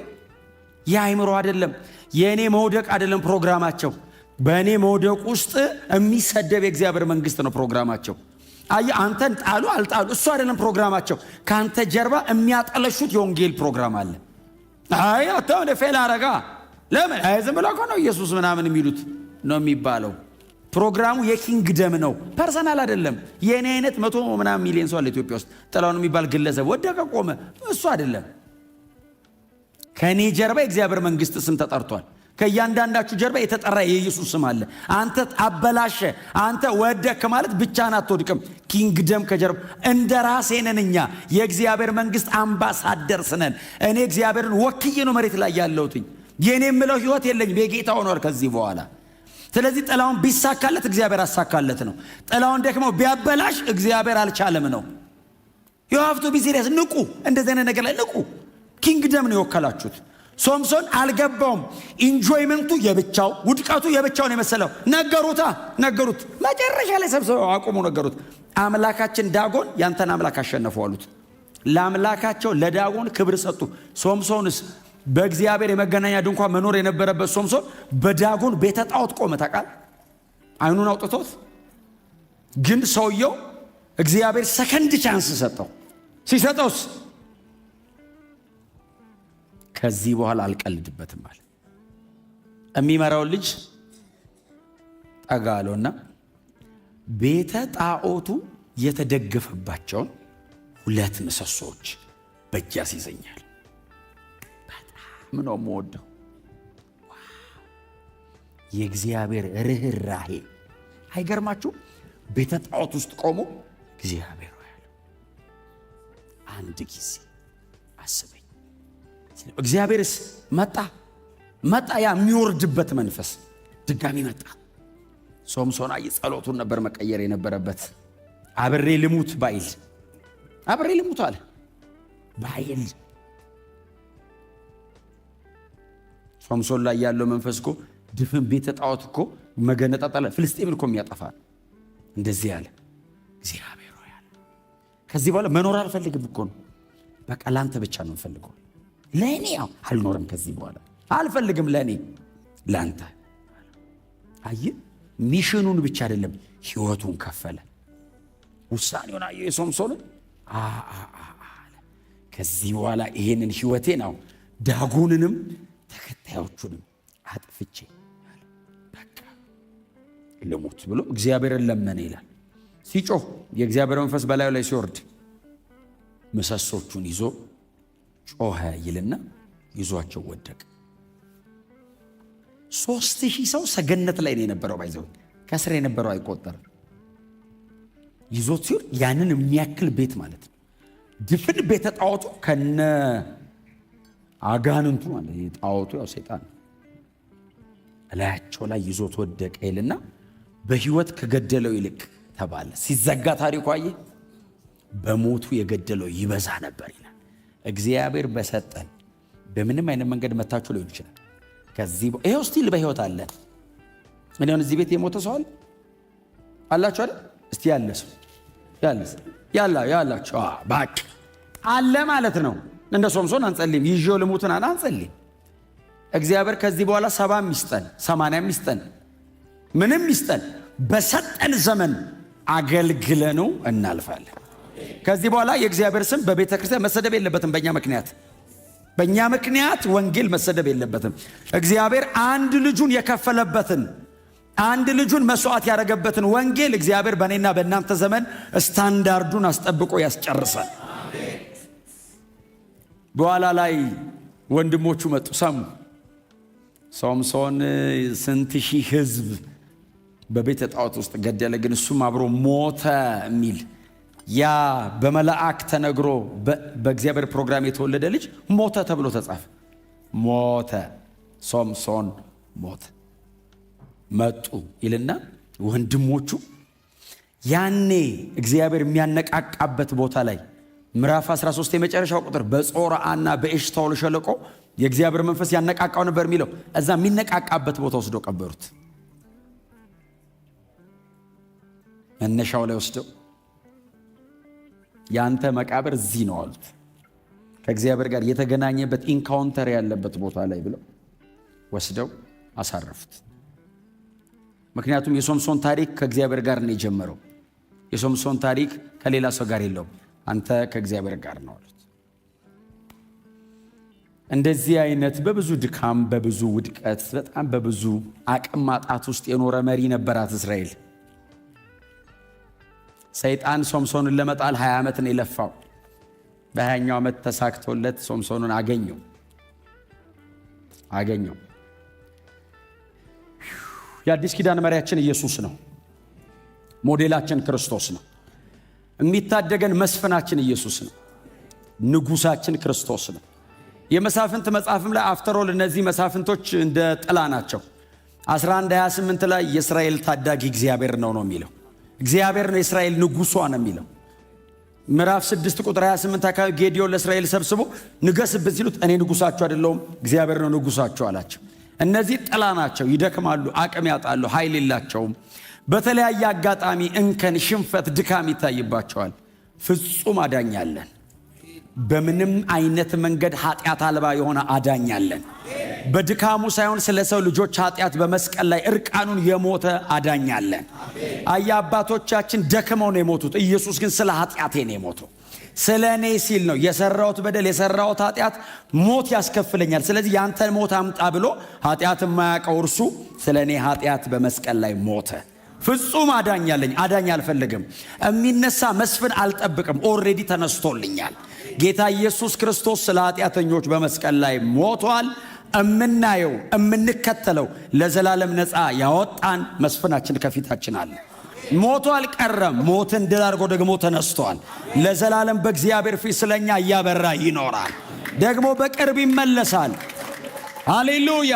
የአይምሮ አይደለም። የእኔ መውደቅ አይደለም ፕሮግራማቸው። በእኔ መውደቅ ውስጥ የሚሰደብ የእግዚአብሔር መንግስት ነው ፕሮግራማቸው። አየ አንተን ጣሉ አልጣሉ እሱ አይደለም ፕሮግራማቸው። ከአንተ ጀርባ የሚያጠለሹት የወንጌል ፕሮግራም አለ። አይ አታው ፌል አረጋ ለምን ዝም ብሎ ነው ኢየሱስ ምናምን የሚሉት ነው የሚባለው። ፕሮግራሙ የኪንግደም ነው፣ ፐርሰናል አይደለም። የኔ አይነት 100 ምናምን ሚሊዮን ሰው አለ ኢትዮጵያ ውስጥ። ጥላውን የሚባል ግለሰብ ወደቀ ቆመ፣ እሱ አይደለም። ከኔ ጀርባ የእግዚአብሔር መንግስት ስም ተጠርቷል። ከእያንዳንዳችሁ ጀርባ የተጠራ የኢየሱስ ስም አለ። አንተ አበላሸ፣ አንተ ወደክ ማለት ብቻህን አትወድቅም። ኪንግደም ከጀርባ እንደ ራሴ ነን እኛ የእግዚአብሔር መንግስት አምባሳደርስ ነን። እኔ እግዚአብሔርን ወክዬ ነው መሬት ላይ ያለሁትኝ። የኔ የምለው ህይወት የለኝም፣ የጌታ ሆኗል ከዚህ በኋላ። ስለዚህ ጥላውን ቢሳካለት እግዚአብሔር አሳካለት ነው። ጥላውን ደግሞ ቢያበላሽ እግዚአብሔር አልቻለም ነው። you have to be serious። ንቁ፣ እንደዚህ አይነት ነገር ላይ ንቁ። ኪንግደም ነው የወከላችሁት። ሶምሶን አልገባውም። ኢንጆይመንቱ የብቻው፣ ውድቀቱ የብቻው ነው የመሰለው። ነገሩት። መጨረሻ ላይ ሰብስበው አቁሙ ነገሩት። አምላካችን ዳጎን ያንተን አምላክ አሸነፈው አሉት። ለአምላካቸው ለዳጎን ክብር ሰጡ። ሶምሶንስ በእግዚአብሔር የመገናኛ ድንኳን መኖር የነበረበት ሶምሶን በዳጎን ቤተ ጣዖት ቆመ። ታውቃል፣ አይኑን አውጥቶት። ግን ሰውየው እግዚአብሔር ሰከንድ ቻንስ ሰጠው። ሲሰጠውስ ከዚህ በኋላ አልቀልድበትም አለ። የሚመራው ልጅ ጠጋ አለውና ቤተ ጣዖቱ የተደገፈባቸውን 2 ምሰሶች በእጅ ያስይዘኛል። ምን ነው የምወደው የእግዚአብሔር ርህራሄ አይገርማችሁ? ቤተ ጣዖት ውስጥ ቆሞ እግዚአብሔር ሆይ አንድ ጊዜ አስበኝ። እግዚአብሔርስ መጣ። ያ የሚወርድበት መንፈስ ድጋሚ መጣ። ሶምሶን ጸሎቱን ነበር መቀየር የነበረበት። አብሬ ልሙት አለ ባይል። ሶምሶን ላይ ያለው መንፈስ እኮ ድፍን ቤተ ጣዖት እኮ መገነጣጠለ ፍልስጤምን እኮ የሚያጠፋ እንደዚህ ያለ እግዚአብሔር ሆይ ከዚህ በኋላ መኖር አልፈልግም እኮ ነው። በቃ ላንተ ብቻ ነው የምፈልገው። ለኔ አልኖርም ከዚህ በኋላ አልፈልግም። ለኔ ላንተ። አየ ሚሽኑን ብቻ አይደለም ህይወቱን ከፈለ። ውሳኔውን አየ የሶምሶን ከዚህ በኋላ ይሄንን ህይወቴ ነው ዳጎንንም ተከታዮቹንም አጥፍቼ በቃ ልሙት ብሎ እግዚአብሔርን ለመነ ይላል። ሲጮህ የእግዚአብሔር መንፈስ በላዩ ላይ ሲወርድ ምሰሶቹን ይዞ ጮኸ ይልና ይዟቸው ወደቀ። 3000 ሰው ሰገነት ላይ ነው የነበረው። ባይዘው ከስር የነበረው አይቆጠርም። ይዞት ሲወርድ ያንን የሚያክል ቤት ማለት ነው። ድፍን ቤተ ጣዖቱ ከነ አጋንንቱ ማለት ጣዖቱ ያው ሰይጣን እላያቸው ላይ ይዞት ወደቀ ይልና በህይወት ከገደለው ይልቅ ተባለ። ሲዘጋ ታሪኩ አየህ፣ በሞቱ የገደለው ይበዛ ነበር ይላል። እግዚአብሔር በሰጠን በምንም አይነት መንገድ መታችሁ ሊሆን ይችላል። ከዚህ ይሄው ስቲል በህይወት አለ። ምን ይሆን እዚህ ቤት የሞተ ሰው አለ አላችሁ አይደል? እስቲ ያላችሁ ባክ አለ ማለት ነው። እንደ ሶምሶን አንጸልይም፣ ይዤው ልሙትን አንጸልይም። እግዚአብሔር ከዚህ በኋላ 70 ሚስጠን 80 ሚስጠን ምንም ሚስጠን በሰጠን ዘመን አገልግለነው እናልፋለን። ከዚህ በኋላ የእግዚአብሔር ስም በቤተ ክርስቲያን መሰደብ የለበትም። በእኛ ምክንያት ወንጌል መሰደብ የለበትም። እግዚአብሔር አንድ ልጁን የከፈለበትን አንድ ልጁን መስዋዕት ያደረገበትን ወንጌል እግዚአብሔር በእኔና በእናንተ ዘመን ስታንዳርዱን አስጠብቆ ያስጨርሳል። በኋላ ላይ ወንድሞቹ መጡ፣ ሰሙ። ሶምሶን ስንት ሺህ ህዝብ በቤተ ጣዖት ውስጥ ገደለ፣ ግን እሱም አብሮ ሞተ የሚል ያ በመላእክ ተነግሮ በእግዚአብሔር ፕሮግራም የተወለደ ልጅ ሞተ ተብሎ ተጻፈ። ሞተ፣ ሶምሶን ሞተ። መጡ ይልና ወንድሞቹ ያኔ እግዚአብሔር የሚያነቃቃበት ቦታ ላይ ምዕራፍ 13 የመጨረሻው ቁጥር በጾርዓና በኤሽታኦል ሸለቆ የእግዚአብሔር መንፈስ ያነቃቃው ነበር የሚለው እዛ የሚነቃቃበት ቦታ ወስዶ ቀበሩት። መነሻው ላይ ወስደው ያንተ መቃብር እዚህ ነው አሉት። ከእግዚአብሔር ጋር የተገናኘበት ኢንካውንተር ያለበት ቦታ ላይ ብለው ወስደው አሳረፉት። ምክንያቱም የሶምሶን ታሪክ ከእግዚአብሔር ጋር ነው የጀመረው። የሶምሶን ታሪክ ከሌላ ሰው ጋር የለውም። አንተ ከእግዚአብሔር ጋር ነው አሉት። እንደዚህ አይነት በብዙ ድካም፣ በብዙ ውድቀት፣ በጣም በብዙ አቅም ማጣት ውስጥ የኖረ መሪ ነበራት እስራኤል። ሰይጣን ሶምሶንን ለመጣል 20 ዓመት ነው የለፋው። በ20ኛው ዓመት ተሳክቶለት ሶምሶንን አገኘው። የአዲስ ኪዳን መሪያችን ኢየሱስ ነው። ሞዴላችን ክርስቶስ ነው። የሚታደገን መስፍናችን ኢየሱስ ነው። ንጉሳችን ክርስቶስ ነው። የመሳፍንት መጽሐፍም ላይ አፍተሮል እነዚህ መሳፍንቶች እንደ ጥላ ናቸው። 11:28 ላይ የእስራኤል ታዳጊ እግዚአብሔር ነው የሚለው። እግዚአብሔር ነው የእስራኤል ንጉሷ ነው የሚለው። ምዕራፍ 6 ቁጥር 28 አካባቢ ጌዲዮን ለእስራኤል ሰብስቦ ንገስብን ሲሉት እኔ ንጉሳቸው አይደለሁም እግዚአብሔር ነው ንጉሳቸው አላቸው። እነዚህ ጥላ ናቸው። ይደክማሉ፣ አቅም ያጣሉ፣ ኃይል የላቸውም። በተለያየ አጋጣሚ እንከን፣ ሽንፈት፣ ድካም ይታይባቸዋል። ፍጹም አዳኛለን። በምንም አይነት መንገድ ኃጢአት አልባ የሆነ አዳኛለን። በድካሙ ሳይሆን ስለ ሰው ልጆች ኃጢአት በመስቀል ላይ እርቃኑን የሞተ አዳኛለን። አያ አባቶቻችን ደክመው ነው የሞቱት። ኢየሱስ ግን ስለ ኃጢአቴ ነው የሞተው። ስለ እኔ ሲል ነው። የሰራሁት በደል የሰራሁት ኃጢአት ሞት ያስከፍለኛል። ስለዚህ ያንተን ሞት አምጣ ብሎ ኃጢአት የማያውቀው እርሱ ስለ እኔ ኃጢአት በመስቀል ላይ ሞተ። ፍጹም አዳኛለኝ። አዳኝ አልፈልግም። የሚነሳ መስፍን አልጠብቅም። ኦልሬዲ ተነስቶልኛል። ጌታ ኢየሱስ ክርስቶስ ስለ ኃጢአተኞች በመስቀል ላይ ሞቷል። እምናየው እምንከተለው ለዘላለም ነፃ ያወጣን መስፍናችን ከፊታችን አለ። ሞቶ አልቀረም። ሞትን ድል አድርጎ ደግሞ ተነስቷል። ለዘላለም በእግዚአብሔር ፊት ስለኛ እያበራ ይኖራል። ደግሞ በቅርብ ይመለሳል። ሃሌሉያ።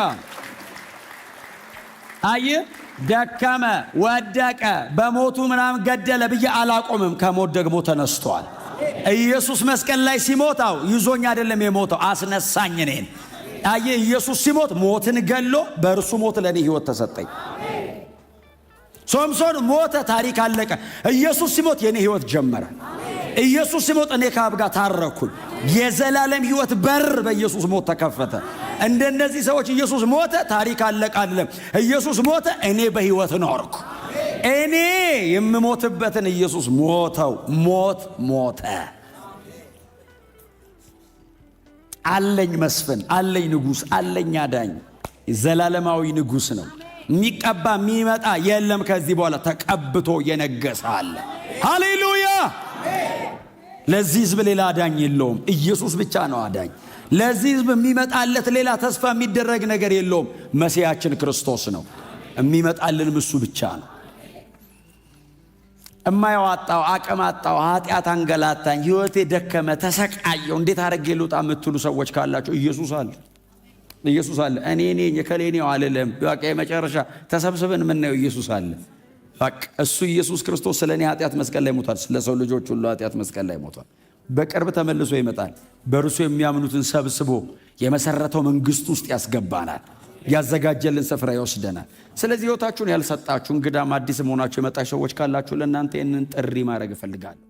አየ ደከመ፣ ወደቀ፣ በሞቱ ምናምን ገደለ ብዬ አላቆምም። ከሞት ደግሞ ተነስቷል። ኢየሱስ መስቀል ላይ ሲሞታው ይዞኝ አይደለም የሞተው፣ አስነሳኝ እኔን። አየ ኢየሱስ ሲሞት ሞትን ገሎ በእርሱ ሞት ለእኔ ሕይወት ተሰጠኝ። ሶምሶን ሞተ፣ ታሪክ አለቀ። ኢየሱስ ሲሞት የኔ ሕይወት ጀመረ። ኢየሱስ ሲሞት እኔ ከአብ ጋር ታረኩኝ። የዘላለም ሕይወት በር በኢየሱስ ሞት ተከፈተ። እንደነዚህ ሰዎች ኢየሱስ ሞተ፣ ታሪክ አለቀ አይደለም። ኢየሱስ ሞተ፣ እኔ በሕይወት ኖርኩ። እኔ የምሞትበትን ኢየሱስ ሞተው፣ ሞተ። አለኝ መስፍን፣ አለኝ ንጉሥ፣ አለኝ አዳኝ። ዘላለማዊ ንጉሥ ነው። የሚቀባ የሚመጣ የለም ከዚህ በኋላ ተቀብቶ የነገሳል። ሃሌሉያ! ለዚህ ሕዝብ ሌላ አዳኝ የለውም። ኢየሱስ ብቻ ነው አዳኝ። ለዚህ ሕዝብ የሚመጣለት ሌላ ተስፋ የሚደረግ ነገር የለውም። መሲያችን ክርስቶስ ነው። የሚመጣልንም እሱ ብቻ ነው። እማያዋጣው አቅም አጣው፣ ኃጢአት አንገላታኝ፣ ሕይወቴ ደከመ፣ ተሰቃየው፣ እንዴት አድርጌ ልውጣ የምትሉ ሰዎች ካላችሁ ኢየሱስ አለ። ኢየሱስ አለ። እኔ ነኝ ከሌኔው አልልም። በቃ የመጨረሻ ተሰብስበን የምናየው ኢየሱስ አለ። በቃ እሱ ኢየሱስ ክርስቶስ ስለ እኔ ኃጢአት መስቀል ላይ ሞቷል። ስለ ሰው ልጆች ሁሉ ኃጢአት መስቀል ላይ ሞቷል። በቅርብ ተመልሶ ይመጣል። በእርሱ የሚያምኑትን ሰብስቦ የመሰረተው መንግሥት ውስጥ ያስገባናል። ያዘጋጀልን ስፍራ ይወስደናል። ስለዚህ ሕይወታችሁን ያልሰጣችሁ እንግዳም አዲስ መሆናችሁ የመጣችሁ ሰዎች ካላችሁ ለእናንተ ይህንን ጥሪ ማድረግ እፈልጋለሁ።